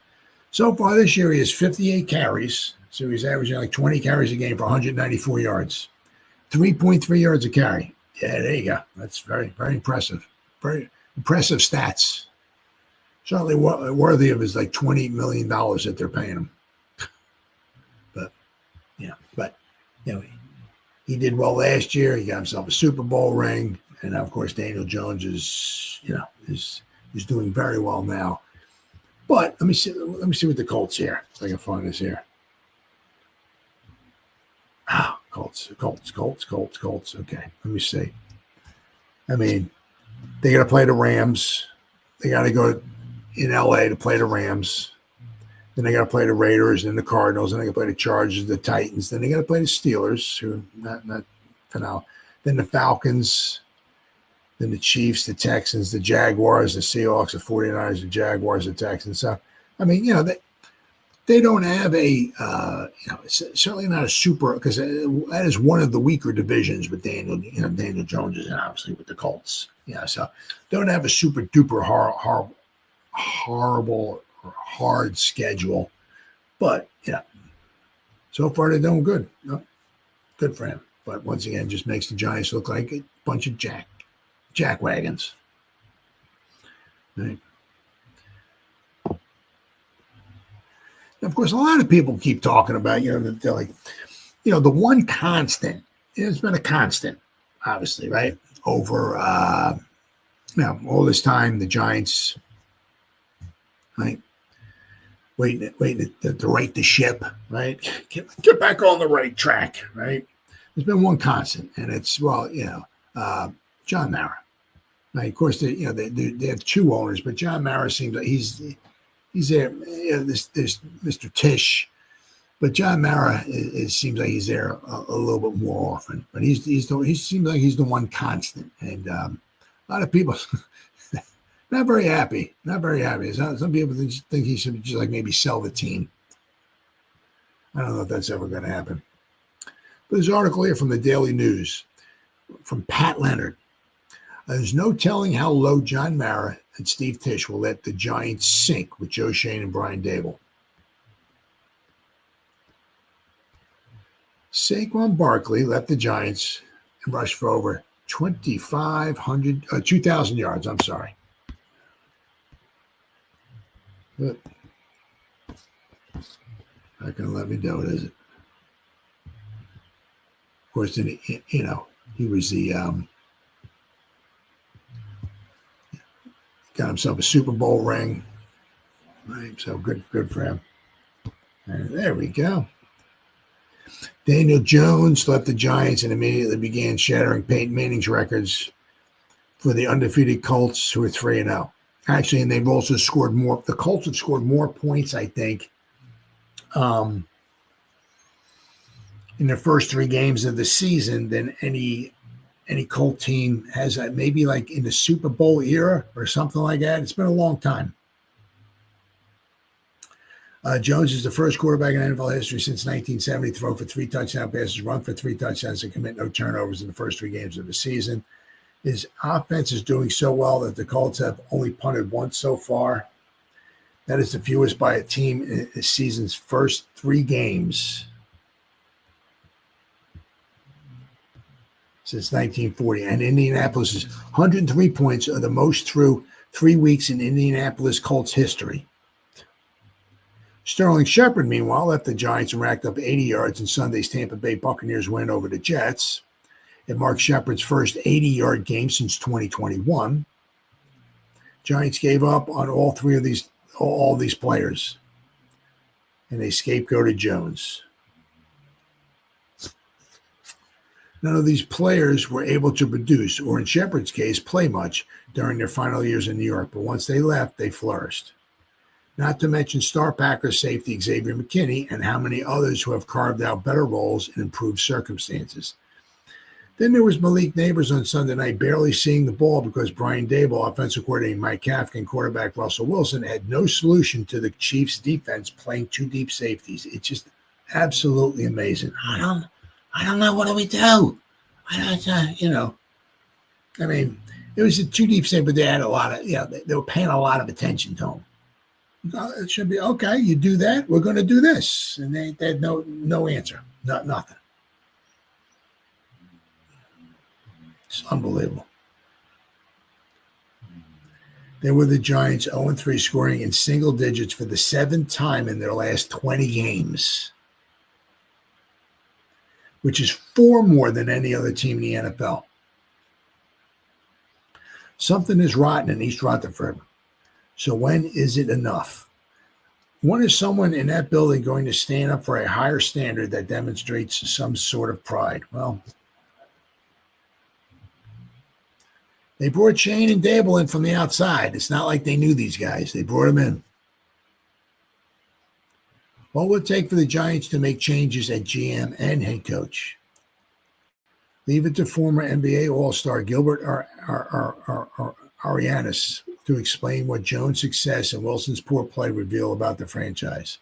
So far this year, he has 58 carries, so he's averaging like 20 carries a game for 194 yards. 3.3 yards a carry. Yeah, there you go. That's very, very impressive. Very, Impressive stats. Certainly worthy of his like $28 million that they're paying him. But he did well last year. He got himself a Super Bowl ring, and of course Daniel Jones is doing very well now. But let me see what the Colts here. If I can find this here. Colts. Okay, let me see. I mean, they got to play the Rams. They got to go in LA to play the Rams. Then they got to play the Raiders and the Cardinals. Then they got to play the Chargers, the Titans. Then they got to play the Steelers, who not for now. Then the Falcons. Then the Chiefs, the Texans, the Jaguars, the Seahawks, the 49ers, the Jaguars, the Texans. So, I mean, they don't have it's certainly not a super, because that is one of the weaker divisions with Daniel Jones and obviously with the Colts. So don't have a super duper horrible or hard schedule, but so far they're doing good. Good for him. But once again, just makes the Giants look like a bunch of jack wagons. Right. Of course, a lot of people keep talking about, they're like, the one constant. It's been a constant, obviously, right? Over, all this time, the Giants, right? Waiting to right the ship, right? Get back on the right track, right? There's been one constant, and it's, John Mara. Right? Of course, they have two owners, but John Mara seems like he's there. There's Mr. Tisch, but John Mara seems like he's there a little bit more often. But he seems like he's the one constant, and a lot of people not very happy. Some people think he should just like maybe sell the team. I don't know if that's ever going to happen. But there's an article here from the Daily News from Pat Leonard. There's no telling how low John Mara and Steve Tisch will let the Giants sink with Joe Schoen and Brian Daboll. Saquon Barkley left the Giants and rushed for over 2,000 yards. I'm sorry. But not going to let me do it, is it? Of course, then he was the got himself a Super Bowl ring. Right, so good for him. And there we go. Daniel Jones left the Giants and immediately began shattering Peyton Manning's records for the undefeated Colts, who are 3-0. Actually, and they've also scored more. The Colts have scored more points, I think, in their first 3 games of the season than any Colt team has, maybe like in the Super Bowl era or something like that. It's been a long time. Jones is the first quarterback in NFL history since 1970 to throw for 3 touchdown passes, run for 3 touchdowns, and commit no turnovers in the first 3 games of the season. His offense is doing so well that the Colts have only punted once so far. That is the fewest by a team in the season's first 3 games since 1940. And Indianapolis's 103 points are the most through 3 weeks in Indianapolis Colts history. Sterling Shepard, meanwhile, left the Giants and racked up 80 yards in Sunday's Tampa Bay Buccaneers win over the Jets. It marked Shepard's first 80-yard game since 2021. Giants gave up on all these players, and they scapegoated Jones. None of these players were able to produce, or in Shepard's case, play much during their final years in New York, but once they left, they flourished. Not to mention star Packers safety Xavier McKinney and how many others who have carved out better roles in improved circumstances. Then there was Malik Neighbors on Sunday night, barely seeing the ball because Brian Daboll, offensive coordinator Mike Kafka, and quarterback Russell Wilson had no solution to the Chiefs' defense playing 2 deep safeties. It's just absolutely amazing. I don't know, what do we do? I mean, it was a 2 deep safety, but they had a lot of, they were paying a lot of attention to him. It should be, okay, you do that, we're going to do this. And they had no answer, nothing. It's unbelievable. They were the Giants 0-3, scoring in single digits for the 7th time in their last 20 games, which is 4 more than any other team in the NFL. Something is rotten in East Rutherford. So when is it enough? When is someone in that building going to stand up for a higher standard that demonstrates some sort of pride? Well, they brought Shane and Dable in from the outside. It's not like they knew these guys. They brought them in. What will it take for the Giants to make changes at GM and head coach? Leave it to former NBA All-Star Gilbert Arenas to explain what Jones' success and Wilson's poor play reveal about the franchise.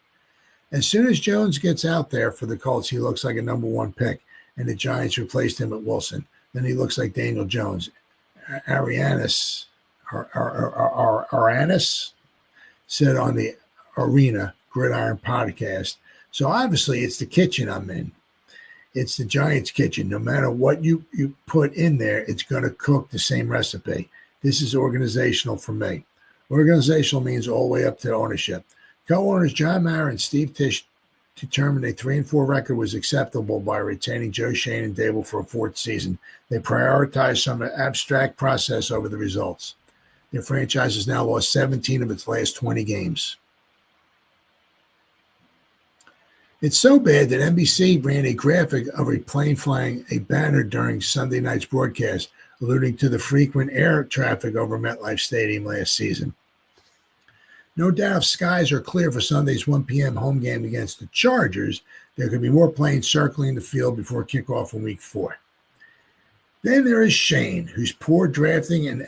As soon as Jones gets out there for the Colts, he looks like a number 1 pick, and the Giants replaced him with Wilson. Then he looks like Daniel Jones. Arenas said on the Arena Gridiron podcast. So obviously it's the kitchen I'm in. It's the Giants' kitchen. No matter what you put in there, it's going to cook the same recipe. This is organizational for me. Organizational means all the way up to ownership. Co-owners John Mara and Steve Tisch determined a 3-4 record was acceptable by retaining Joe Shane and Dable for a 4th season. They prioritized some abstract process over the results. Their franchise has now lost 17 of its last 20 games. It's so bad that NBC ran a graphic of a plane flying a banner during Sunday night's broadcast, alluding to the frequent air traffic over MetLife Stadium last season. No doubt if skies are clear for Sunday's 1 p.m. home game against the Chargers, there could be more planes circling the field before kickoff in Week 4. Then there is Shane, whose poor drafting and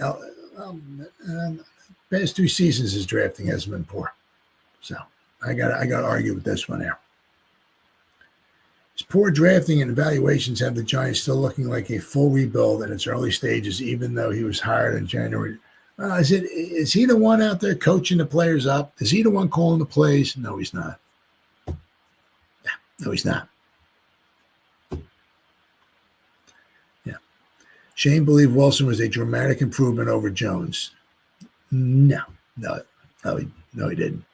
past 2 seasons his drafting hasn't been poor. So I got to argue with this one here. His poor drafting and evaluations have the Giants still looking like a full rebuild in its early stages, even though he was hired in January. Is he the one out there coaching the players up? Is he the one calling the plays? No, he's not. No, he's not. Yeah. Shane believed Wilson was a dramatic improvement over Jones. No, he didn't.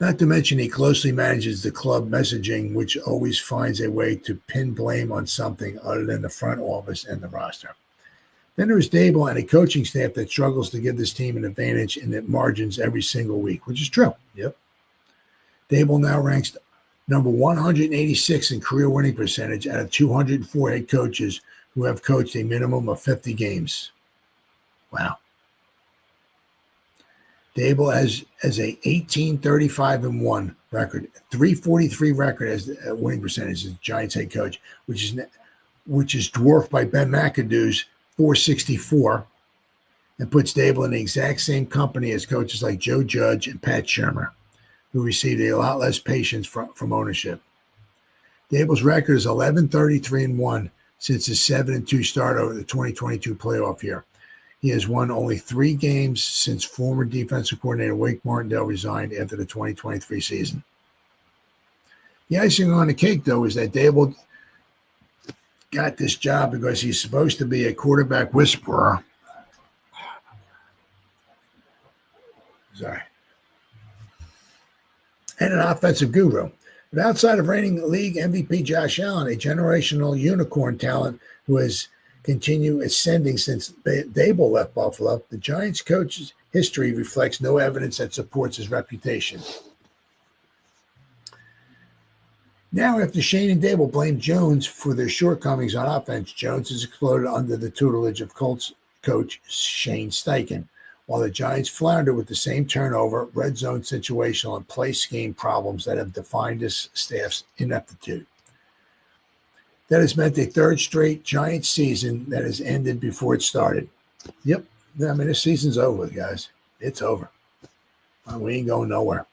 Not to mention he closely manages the club messaging, which always finds a way to pin blame on something other than the front office and the roster. Then there's Dable and a coaching staff that struggles to give this team an advantage in the margins every single week, which is true. Yep. Dable now ranks number 186 in career winning percentage out of 204 head coaches who have coached a minimum of 50 games. Wow. Dable has a 18-35-1 record, 343 record as a winning percentage as Giants head coach, which is dwarfed by Ben McAdoo's 464, and puts Dable in the exact same company as coaches like Joe Judge and Pat Shurmur, who received a lot less patience from ownership. Dable's record is 11-33-1 since his 7-2 start over the 2022 playoff year. He has won only 3 games since former defensive coordinator Wake Martindale resigned after the 2023 season. The icing on the cake, though, is that Dable got this job because he's supposed to be a quarterback whisperer. Sorry. And an offensive guru. But outside of reigning league MVP Josh Allen, a generational unicorn talent who has continued ascending since Dable left Buffalo, the Giants coach's history reflects no evidence that supports his reputation. Now, after Shane and Dable blamed Jones for their shortcomings on offense, Jones has exploded under the tutelage of Colts coach Shane Steichen, while the Giants flounder with the same turnover, red zone situational, and play scheme problems that have defined this staff's ineptitude. That has meant a 3rd straight Giants season that has ended before it started. Yep. I mean, this season's over, guys. It's over. We ain't going nowhere.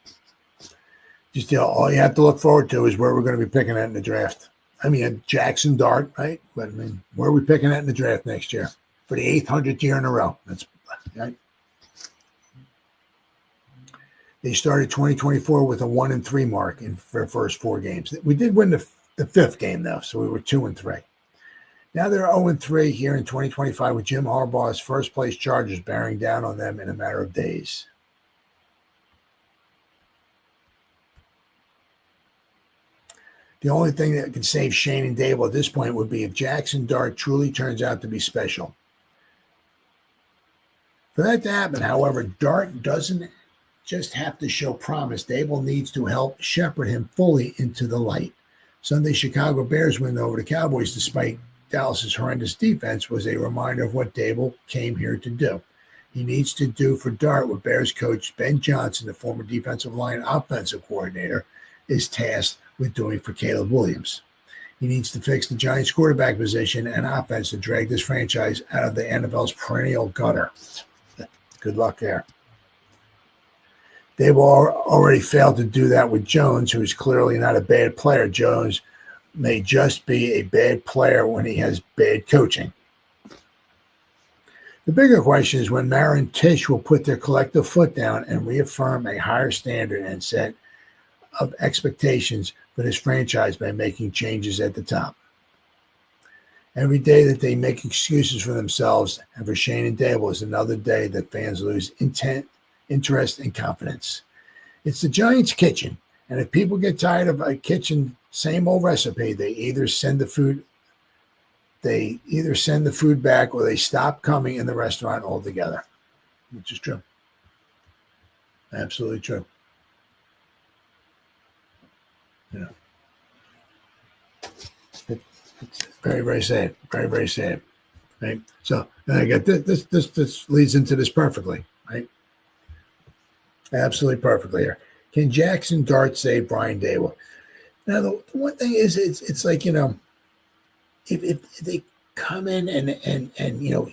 Just all you have to look forward to is where we're going to be picking at in the draft. I mean, Jackson Dart, right? But I mean, where are we picking at in the draft next year? For the 800th year in a row. That's right. They started 2024 with a 1-3 mark in their first 4 games. We did win the 5th game, though, so we were 2-3. Now they're 0-3 here in 2025 with Jim Harbaugh's first-place Chargers bearing down on them in a matter of days. The only thing that can save Shane and Dable at this point would be if Jackson Dart truly turns out to be special. For that to happen, however, Dart doesn't just have to show promise. Dable needs to help shepherd him fully into the light. Sunday's Chicago Bears win over the Cowboys, despite Dallas's horrendous defense, was a reminder of what Dable came here to do. He needs to do for Dart what Bears coach Ben Johnson, the former defensive line offensive coordinator, is tasked with doing for Caleb Williams. He needs to fix the Giants' quarterback position and offense to drag this franchise out of the NFL's perennial gutter. Good luck there. They've already failed to do that with Jones, who is clearly not a bad player. Jones may just be a bad player when he has bad coaching. The bigger question is when Mara and Tisch will put their collective foot down and reaffirm a higher standard and set of expectations for this franchise by making changes at the top. Every day that they make excuses for themselves and for Shane and Dable is another day that fans lose interest, and confidence. It's the Giants' kitchen, and if people get tired of a kitchen, same old recipe, they either send the food back or they stop coming in the restaurant altogether, which is true. Absolutely true. You know, it's very, very sad. Very, very sad. Right. So I got this leads into this perfectly. Right. Absolutely perfectly here. Can Jackson Dart save Brian Dable? Now the one thing is, it's like, you know, if they come in and you know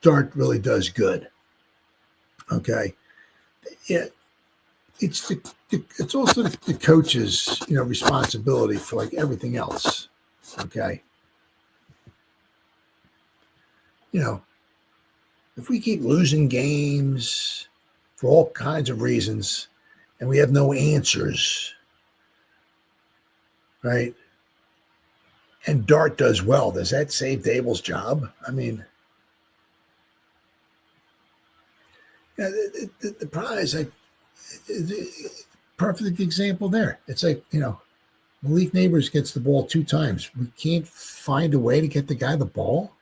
Dart really does good. Okay. Yeah. It's also the coach's, you know, responsibility for like everything else. Okay. You know, if we keep losing games for all kinds of reasons and we have no answers, right? And Dart does well, does that save Dable's job? I mean, yeah, the problem is like, perfect example there. It's like, you know, Malik Neighbors gets the ball 2 times. We can't find a way to get the guy the ball.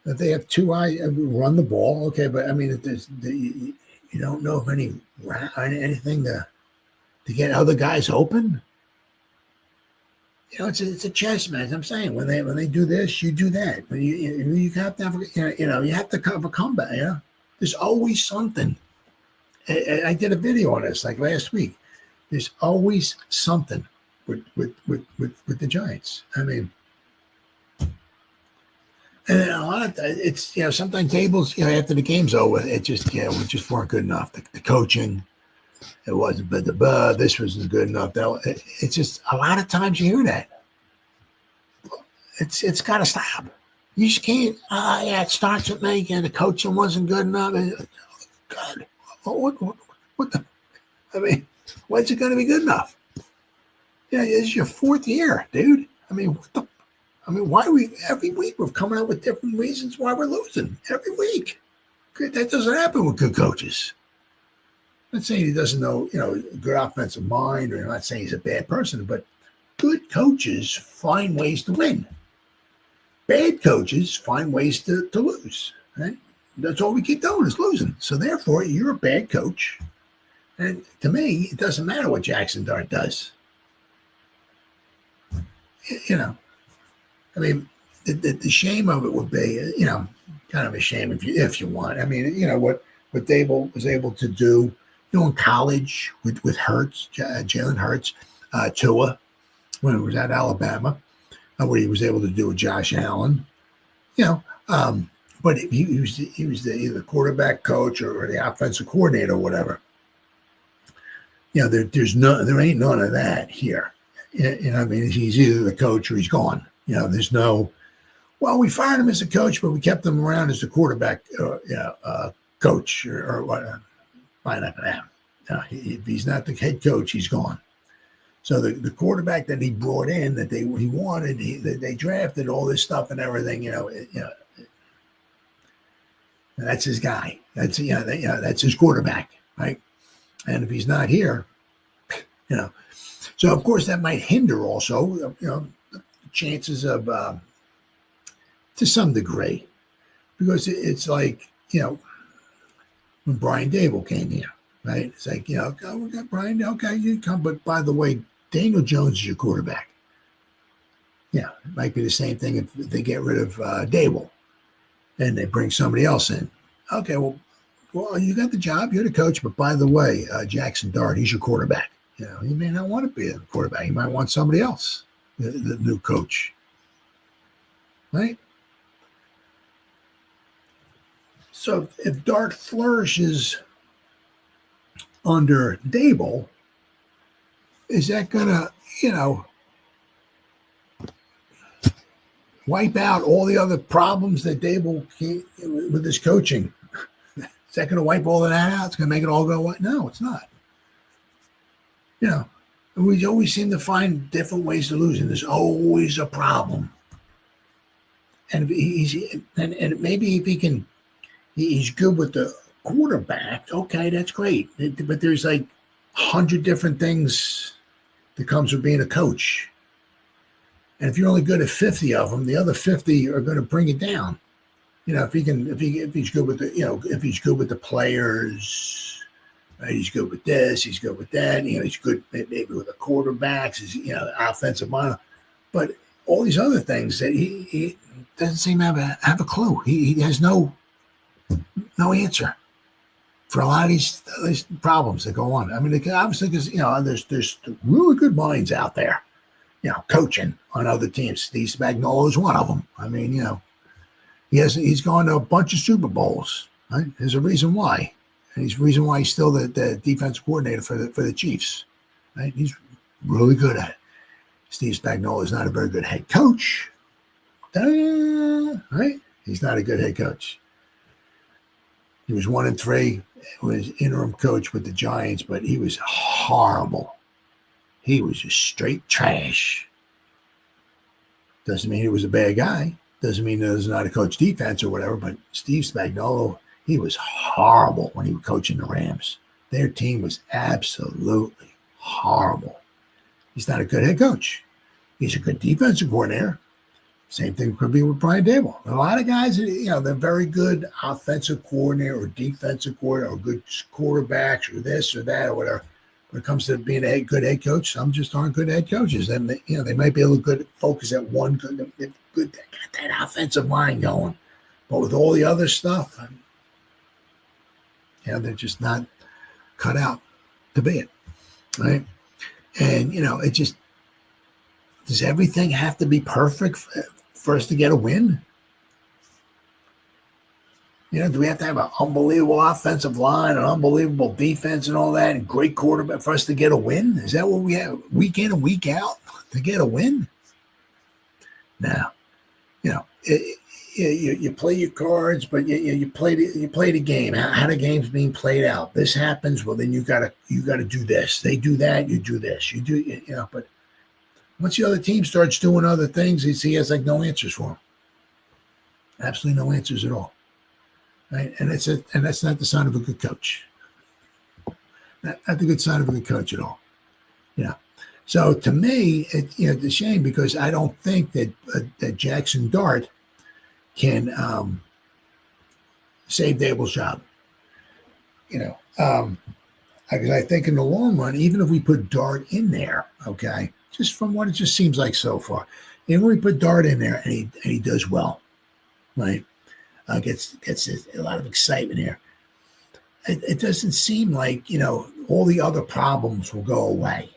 If they have 2 eyes, run the ball, okay. But I mean, you don't know of anything to get other guys open. You know, it's a chess match. I'm saying when they do this, you do that. When you have to have, you know, you have to have a comeback. You know, there's always something. I did a video on this like last week. There's always something with the Giants. I mean, and a lot of it's, you know, sometimes tables, you know, after the game's over, it just, you know, we just weren't good enough. The coaching, it wasn't, but this wasn't good enough. It's just a lot of times you hear that. It's got to stop. You just can't. Yeah, it starts with me. And the coaching wasn't good enough. God. What the? I mean, when's it going to be good enough? Yeah, it's your 4th year, dude. I mean, what the? I mean, why every week we're coming up with different reasons why we're losing every week? That doesn't happen with good coaches. I'm not saying he doesn't know, you know, good offensive mind, or I'm not saying he's a bad person, but good coaches find ways to win. Bad coaches find ways to lose. Right? That's all we keep doing is losing. So therefore, you're a bad coach. And to me, it doesn't matter what Jackson Dart does. You know, I mean, the shame of it would be, you know, kind of a shame if you want. I mean, you know, what Dable was able to do, you know, in college with Hurts, Jalen Hurts, Tua, when he was at Alabama, what he was able to do with Josh Allen, you know, but he was either the quarterback coach or the offensive coordinator or whatever. You know, there ain't none of that here. You know, I mean, he's either the coach or he's gone. You know, there's no, well, we fired him as a coach, but we kept him around as the quarterback, coach or what. Why not going to happen? If he's not the head coach, he's gone. So the quarterback that he brought in, that he wanted, that they drafted, all this stuff and everything, that's his guy. That's that's his quarterback, right? And if he's not here, so of course that might hinder also, the chances of, to some degree, because it's like, when Brian Dable came here, right? It's like, oh, we got Brian, okay, you come, but by the way, Daniel Jones is your quarterback. Yeah, it might be the same thing if they get rid of Dable and they bring somebody else in. Okay, well, you got the job, you're the coach, but by the way, Jackson Dart, he's your quarterback. He may not want to be a quarterback. He might want somebody else, the new coach, right? So if Dart flourishes under Dable, is that going to, wipe out all the other problems that Dable with his coaching? Is that going to wipe all of that out? It's going to make it all go away? No, it's not. We always seem to find different ways to lose, and there's always a problem. And and maybe if he's good with the quarterback. Okay, that's great. But there's like 100 different things that comes with being a coach. And if you're only good at 50 of them, the other 50 are going to bring it down. If he's good with if he's good with the players, right? He's good with this, he's good with that. He's good maybe with the quarterbacks, he's, offensive mind. But all these other things that he doesn't seem to have a clue. He has no answer for a lot of these problems that go on. I mean, obviously, because there's really good minds out there, coaching on other teams. Steve Spagnuolo is one of them. I mean, he's gone to a bunch of Super Bowls. Right? There's a reason why, and he's the reason why he's still the defensive coordinator for the Chiefs. Right? He's really good at it. Steve Spagnuolo is not a very good head coach. Right? He's not a good head coach. He was 1-3, was interim coach with the Giants, but he was horrible. He was just straight trash. Doesn't mean he was a bad guy. Doesn't mean he was not a coach defense or whatever, but Steve Spagnuolo, he was horrible when he was coaching the Rams. Their team was absolutely horrible. He's not a good head coach. He's a good defensive coordinator. Same thing could be with Brian Dable. A lot of guys, they're very good offensive coordinator or defensive coordinator or good quarterbacks or this or that or whatever. When it comes to being a good head coach, some just aren't good head coaches. And they might be able to focus at one good. They got that offensive line going, but with all the other stuff, they're just not cut out to be it, right? And it just, does everything have to be perfect for us to get a win? Do we have to have an unbelievable offensive line, an unbelievable defense and all that, and great quarterback for us to get a win? Is that what we have week in and week out to get a win? Now, you play your cards, but you play the game. How the game's being played out. This happens, well then you gotta do this. They do that, you do this. But once the other team starts doing other things, he has like no answers for them. Absolutely no answers at all. Right? And that's not the sign of a good coach. Not the good sign of a good coach at all. So to me, it's a shame because I don't think that Jackson Dart can save Dable's job. Because I think in the long run, even if we put Dart in there, okay, just from what it just seems like so far, when we put Dart in there and he does well, right, gets a lot of excitement here. It doesn't seem like all the other problems will go away.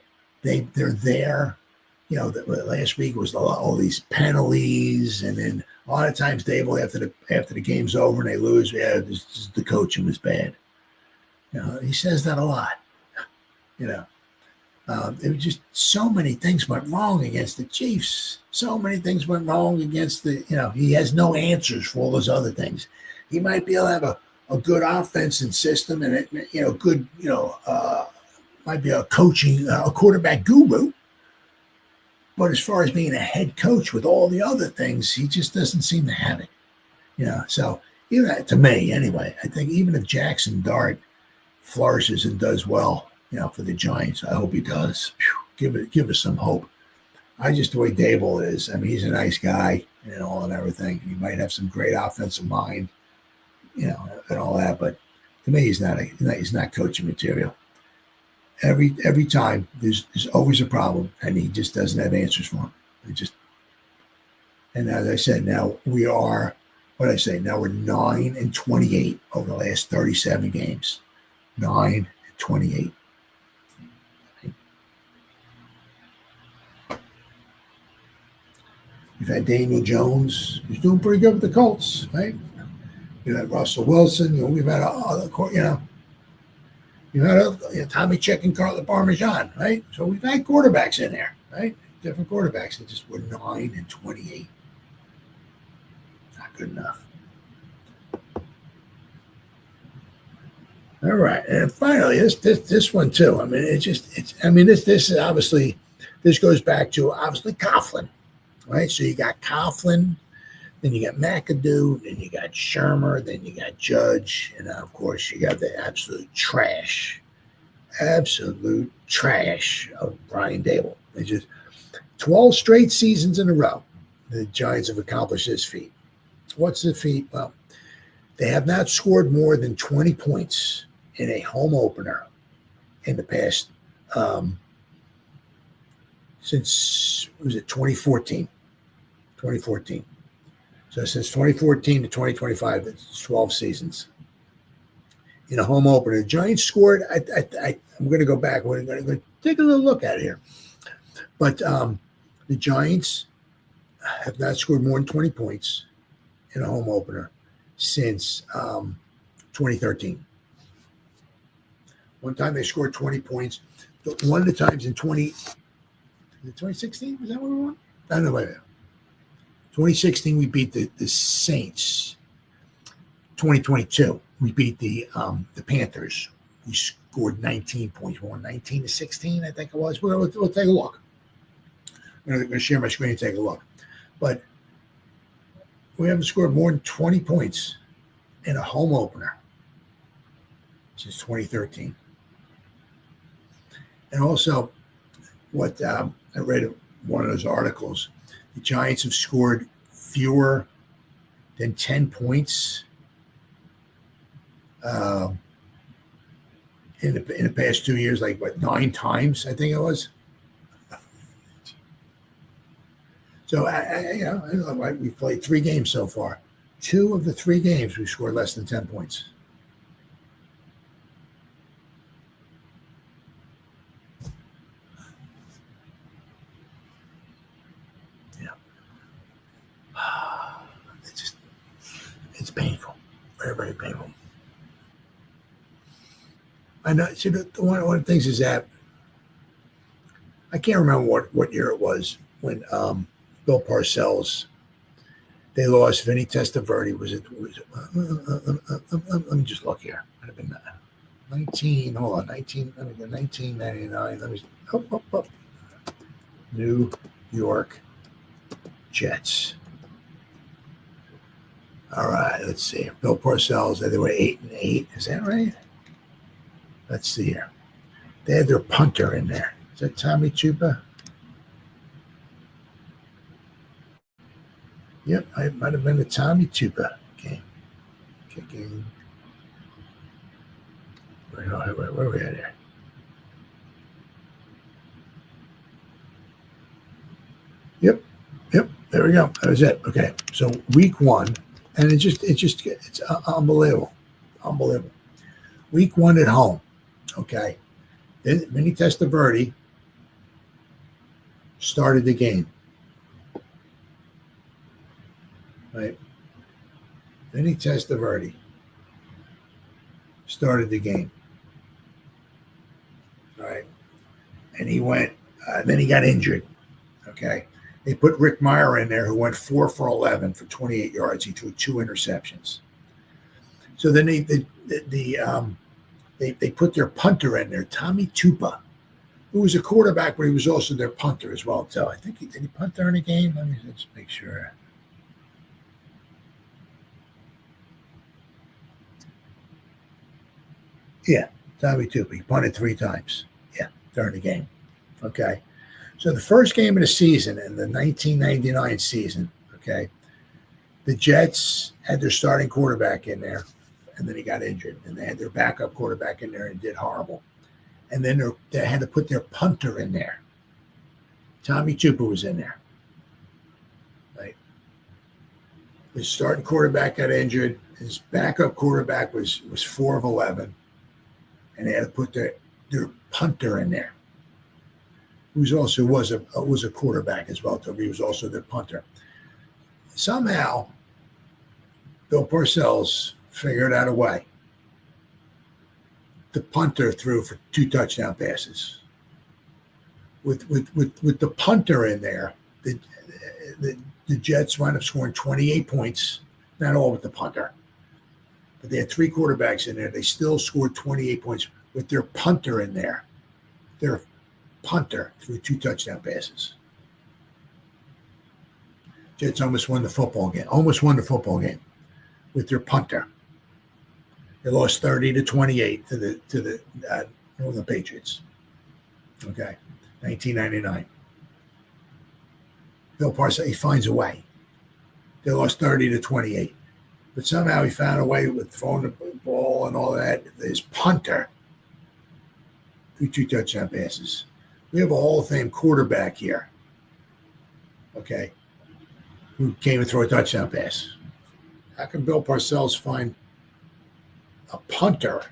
They're there. Last week was all these penalties, and then a lot of times Dable after the game's over and they lose, the coaching was bad. He says that a lot. It was just so many things went wrong against the Chiefs. So many things went wrong against he has no answers for all those other things. He might be able to have a good offense and system and good, might be a coaching, a quarterback guru. But as far as being a head coach with all the other things, he just doesn't seem to have it. So even to me, anyway, I think even if Jackson Dart flourishes and does well, for the Giants, I hope he does. Give us some hope. The way Dable is, he's a nice guy and all and everything. He might have some great offensive mind, and all that. But to me, he's not coaching material. Every time there's always a problem, and he just doesn't have answers for him. And as I said, now we are. What did I say? Now we're 9-28 over the last 37 games. 9-28. You've had Daniel Jones. He's doing pretty good with the Colts, right? You had Russell Wilson. We've had other, you had Tommy Chick and Carla Parmesan, right? So we've had quarterbacks in there, right? Different quarterbacks. It just were 9-28. Not good enough. All right, and finally, this one too. This is obviously, this goes back to obviously Coughlin, right? So you got Coughlin, then you got McAdoo, then you got Shermer, then you got Judge, and of course you got the absolute trash of Brian Dable. It's just 12 straight seasons in a row. The Giants have accomplished this feat. What's the feat? Well, they have not scored more than 20 points in a home opener in the past since, 2014? 2014. So since 2014 to 2025, it's 12 seasons. In a home opener, the Giants scored. I'm going to go back. We're going to take a little look at it here. But the Giants have not scored more than 20 points in a home opener since 2013. One time they scored 20 points. One of the times in 2016, was that what we won? I don't know. Wait a minute. 2016, we beat the Saints. 2022, we beat the Panthers. We scored 19 points. We won 19-16, I think it was. We'll take a look. I'm going to share my screen and take a look. But we haven't scored more than 20 points in a home opener since 2013. And also, what I read one of those articles, the Giants have scored fewer than 10 points in the past 2 years, 9 times, I think it was. So, we've played 3 games so far. 2 of the 3 games, we've scored less than 10 points. It's painful. Very, very painful. I know. See, one of the things is that I can't remember what year it was when Bill Parcells, they lost Vinny Testaverde. Let me just look here. Might have been 1999. Let me New York Jets. All right, let's see. Bill Parcells, they were 8-8. Is that right? Let's see here. They had their punter in there. Is that Tommy Chupa? Yep, it might have been the Tommy Chupa game. Kicking. Where are we at here? Yep. There we go. That was it. Okay. So week 1, and it's unbelievable. Unbelievable. Week 1 at home. Okay. Then Vinny Testaverde started the game. Right. Vinny Testaverde started the game. All right. And he went, then he got injured. Okay. They put Rick Meyer in there, who went 4 for 11 for 28 yards. He threw 2 interceptions. So then the they put their punter in there, Tommy Tupa, who was a quarterback, but he was also their punter as well. So I think did he punt during the game? Let me just make sure. Yeah, Tommy Tupa. He punted 3 times. Yeah, during the game. Okay. So the first game of the season, in the 1999 season, okay, the Jets had their starting quarterback in there, and then he got injured. And they had their backup quarterback in there and did horrible. And then they had to put their punter in there. Tommy Tupa was in there. Right. His starting quarterback got injured. His backup quarterback was 4 of 11. And they had to put their punter in there, who also was a quarterback as well. He was also their punter. Somehow, Bill Parcells figured out a way. The punter threw for 2 touchdown passes. With the punter in there, the Jets wound up scoring 28 points. Not all with the punter, but they had 3 quarterbacks in there. They still scored 28 points with their punter in there. Their punter threw 2 touchdown passes. Jets almost won the football game. Almost won the football game with their punter. They lost 30-28 to the New England Patriots. Okay, 1999. Bill Parcells, he finds a way. They lost 30-28, but somehow he found a way with throwing the ball and all that. His punter threw 2 touchdown passes. We have a Hall of Fame quarterback here. Okay, who came and threw a touchdown pass. How can Bill Parcells find a punter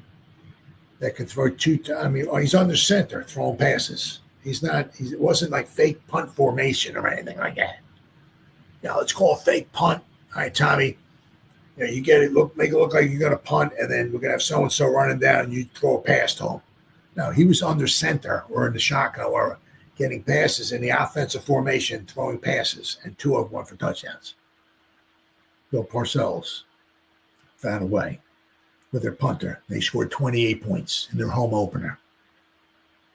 that can throw 2 times? I mean, he's under center throwing passes. It wasn't like fake punt formation or anything like that. Yeah, let's call a fake punt. All right, Tommy. You get it. Make it look like you're going to punt, and then we're going to have so-and-so running down, and you throw a pass to him. No, he was under center or in the shotgun or getting passes in the offensive formation, throwing passes, and 2 of them went for touchdowns. Bill Parcells found a way with their punter. They scored 28 points in their home opener.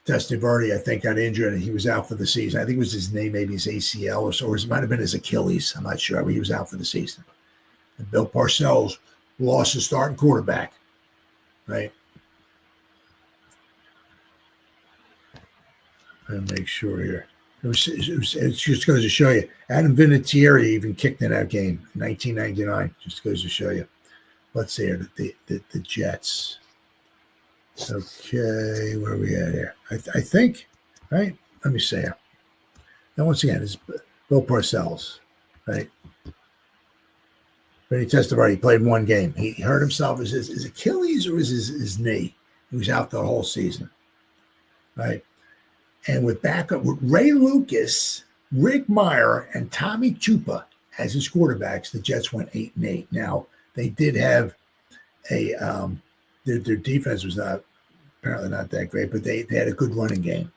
Testaverde, I think, got injured and he was out for the season. I think it was his knee, maybe his ACL or so, or it might have been his Achilles. I'm not sure, but he was out for the season. And Bill Parcells lost his starting quarterback, right? And make sure here. It's just goes to show you. Adam Vinatieri even kicked in that game in 1999. Just goes to show you. Let's see here, the Jets. Okay, where are we at here? I think, right? Let me see here. Now, once again, it's Bill Parcells, right? But he tested he played 1 game. He hurt himself. Is his Achilles or is his knee? He was out the whole season, right? And with backup, with Ray Lucas, Rick Meyer, and Tommy Tupa as his quarterbacks, the Jets went 8-8. Now, they did have a their defense was apparently not that great, but they had a good running game.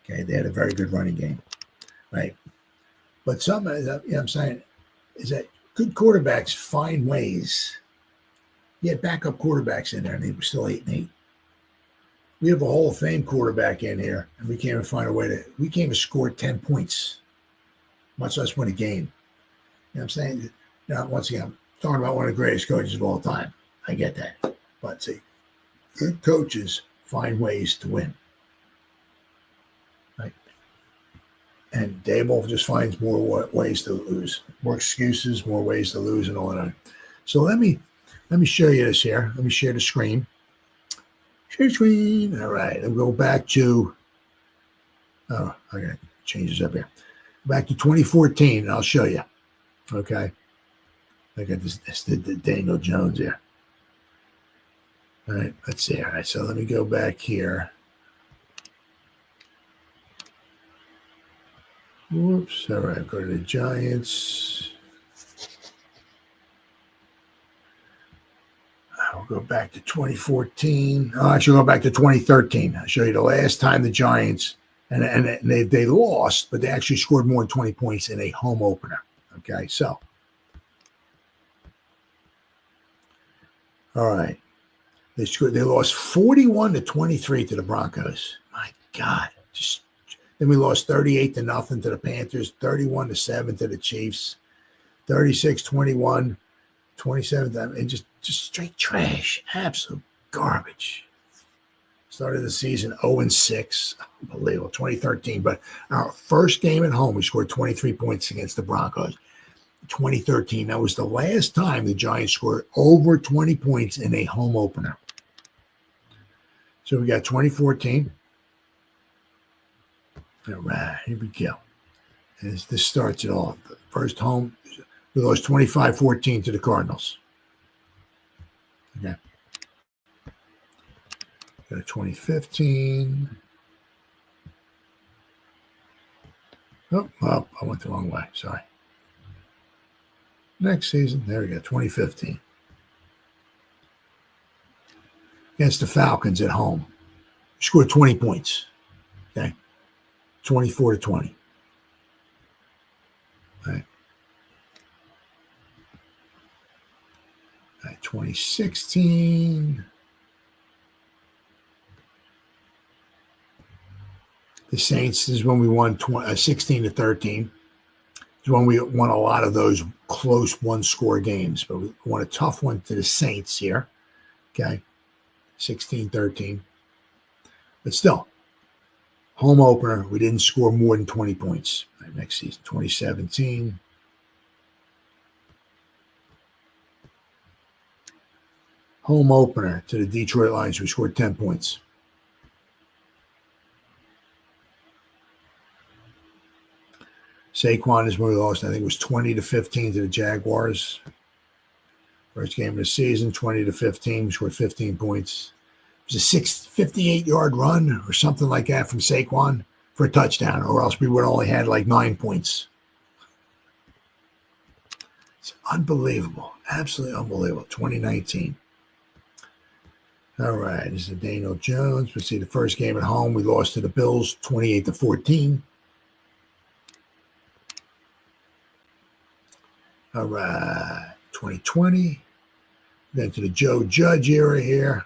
Okay, they had a very good running game, right? But I'm saying is that good quarterbacks find ways. You had backup quarterbacks in there, and they were still 8-8. We have a Hall of Fame quarterback in here, and we can't even find a way to. We can't even score 10 points, much less win a game. You know what I'm saying? Now, once again, I'm talking about one of the greatest coaches of all time. I get that. But see, good coaches find ways to win. Right? And Daboll just finds more ways to lose, more excuses, more ways to lose, and all that. So let me show you this here. Let me share the screen. Share screen. All right. I'll go back to. Oh, I got to change this up here. Back to 2014, and I'll show you. Okay. I got this the Daniel Jones here. All right, let's see. All right, so let me go back here. Whoops. All right, go to the Giants. I'll go back to 2014. Oh, I should go back to 2013. I'll show you the last time the Giants, and they lost, but they actually scored more than 20 points in a home opener. Okay, so. All right. They lost 41-23 to the Broncos. My God. Then we lost 38-0 to the Panthers, 31-7 to the Chiefs, 36-21, 27, and just straight trash. Absolute garbage. Started the season 0-6. Unbelievable. 2013. But our first game at home, we scored 23 points against the Broncos. 2013. That was the last time the Giants scored over 20 points in a home opener. So we got 2014. All right, here we go. And this starts it all. The first home, we lost 25-14 to the Cardinals. Okay. Got a 2015. Oh, well, I went the wrong way. Sorry. Next season, there we go, 2015. Against the Falcons at home. We scored 20 points. Okay. 24-20. Right. 2016. The Saints is when we won 16-13. Is when we won a lot of those close one-score games, but we won a tough one to the Saints here. Okay, 16-13. But still, home opener, we didn't score more than 20 points. Right, next season, 2017. Home opener to the Detroit Lions, we scored 10 points. Saquon is when we lost. I think it was 20-15 to the Jaguars. First game of the season, 20-15. We scored 15 points. It was a 58-yard run or something like that from Saquon for a touchdown, or else we would have only had like 9 points. It's unbelievable. Absolutely unbelievable. 2019. All right. This is Daniel Jones. We see the first game at home. We lost to the Bills 28-14. All right. 2020. Then to the Joe Judge era here.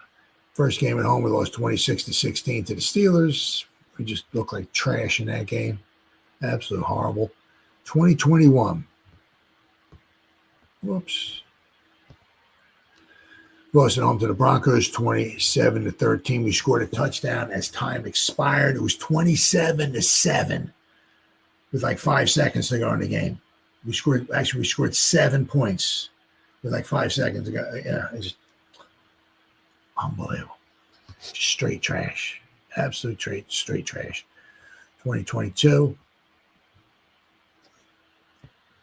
First game at home, we lost 26-16 to the Steelers. We just looked like trash in that game. Absolutely horrible. 2021. Whoops. Lost at home to the Broncos, 27-13. We scored a touchdown as time expired. It was 27-7 with like 5 seconds to go in the game. We scored 7 points with like 5 seconds to go. Yeah, it's just unbelievable. Just straight trash. Absolute straight trash. 2022.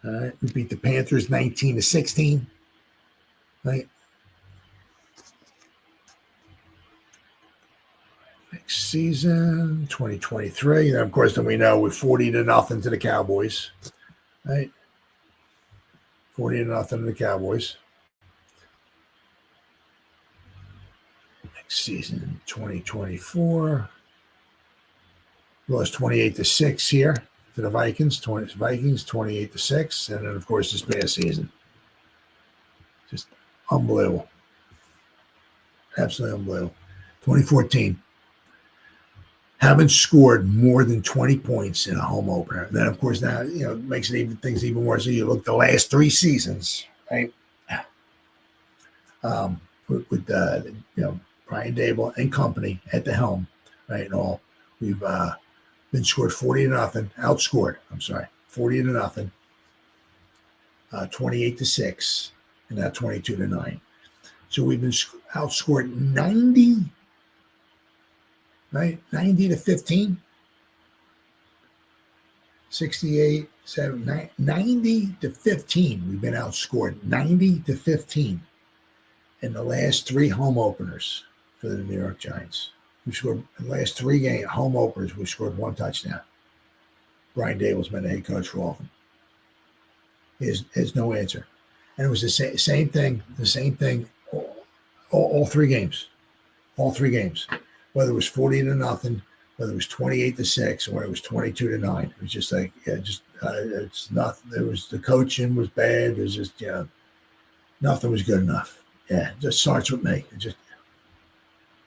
All right. We beat the Panthers 19-16. Right. Next season, 2023. And of course, then we know we're 40-0 to the Cowboys. Right. 40-0 to the Cowboys. Next season, 2024. Lost 28-6 here to the Vikings. 28-6. And then, of course, this past season. Just unbelievable. Absolutely unbelievable. 2014. Haven't scored more than 20 points in a home opener. Then, of course, now, it makes things even worse. So you look the last 3 seasons, right? With Brian Dable and company at the helm, right? And all, we've been scored 40-0, outscored. 40-0, 28-6, and now 22-9. So we've been outscored 90. Right? 90-15, 68, 7, 90-15. We've been outscored 90-15 in the last 3 home openers for the New York Giants. We scored in the last 3 home openers. We scored 1 touchdown. Brian Dable's been the head coach for all of them. He has no answer, and it was the same thing. The same thing. All 3 games. All 3 games. Whether it was 40-0, whether it was 28-6, or whether it was 22-9, it was just like, it's nothing. It was the coaching was bad. It was just, nothing was good enough. Yeah, it just starts with me.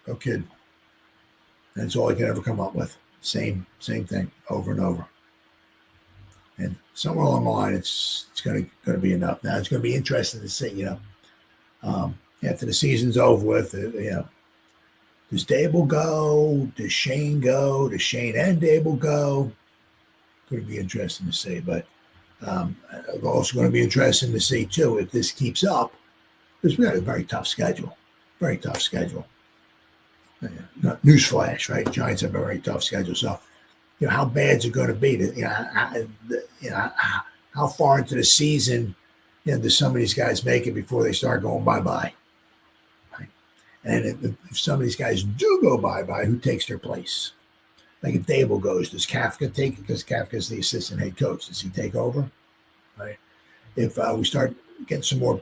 No kid. That's all I can ever come up with. Same thing over and over. And somewhere along the line, it's going to be enough. Now it's going to be interesting to see. After the season's over with, does Dable go? Does Shane go? Does Shane and Dable go? Going to be interesting to see. But also going to be interesting to see too if this keeps up, because we got a very tough schedule. Very tough schedule. Newsflash, right? Giants have a very tough schedule. So, how bad is it going to be? How far into the season, do some of these guys make it before they start going bye-bye? Right? And if some of these guys do go bye-bye, who takes their place? Like if Dable goes, does Kafka take it? Because Kafka's the assistant head coach. Does he take over? Right? If we start getting some more,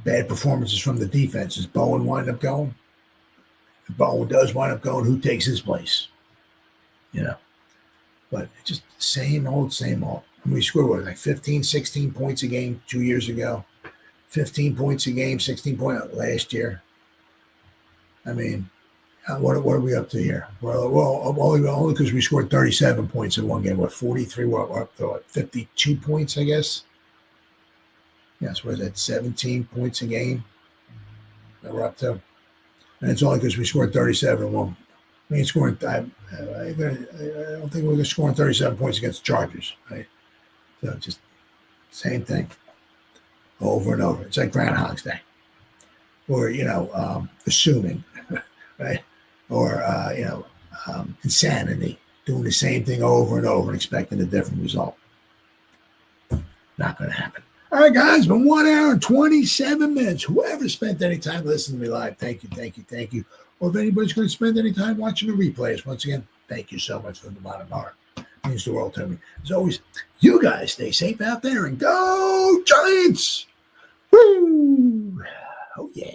bad performances from the defense, does Bowen wind up going? If Bowen does wind up going, who takes his place? But it's just same old. And we scored, 15, 16 points a game 2 years ago. 15 points a game, 16 points last year. I mean, what are we up to here? Well, only because we scored 37 points in one game. 43? We're up to 52 points, I guess. Yes, what is that? 17 points a game that we're up to. And it's only because we scored 37 in one. I don't think we're going to score 37 points against the Chargers, right? So just same thing over and over. It's like Groundhog's Day. Or, assuming, right? Or, insanity, doing the same thing over and over and expecting a different result. Not going to happen. All right, guys, been 1 hour and 27 minutes. Whoever spent any time listening to me live, thank you. Or if anybody's going to spend any time watching the replays, once again, thank you so much from the bottom of my heart. It means the world to me. As always, you guys stay safe out there and go Giants! Woo! Oh, yeah.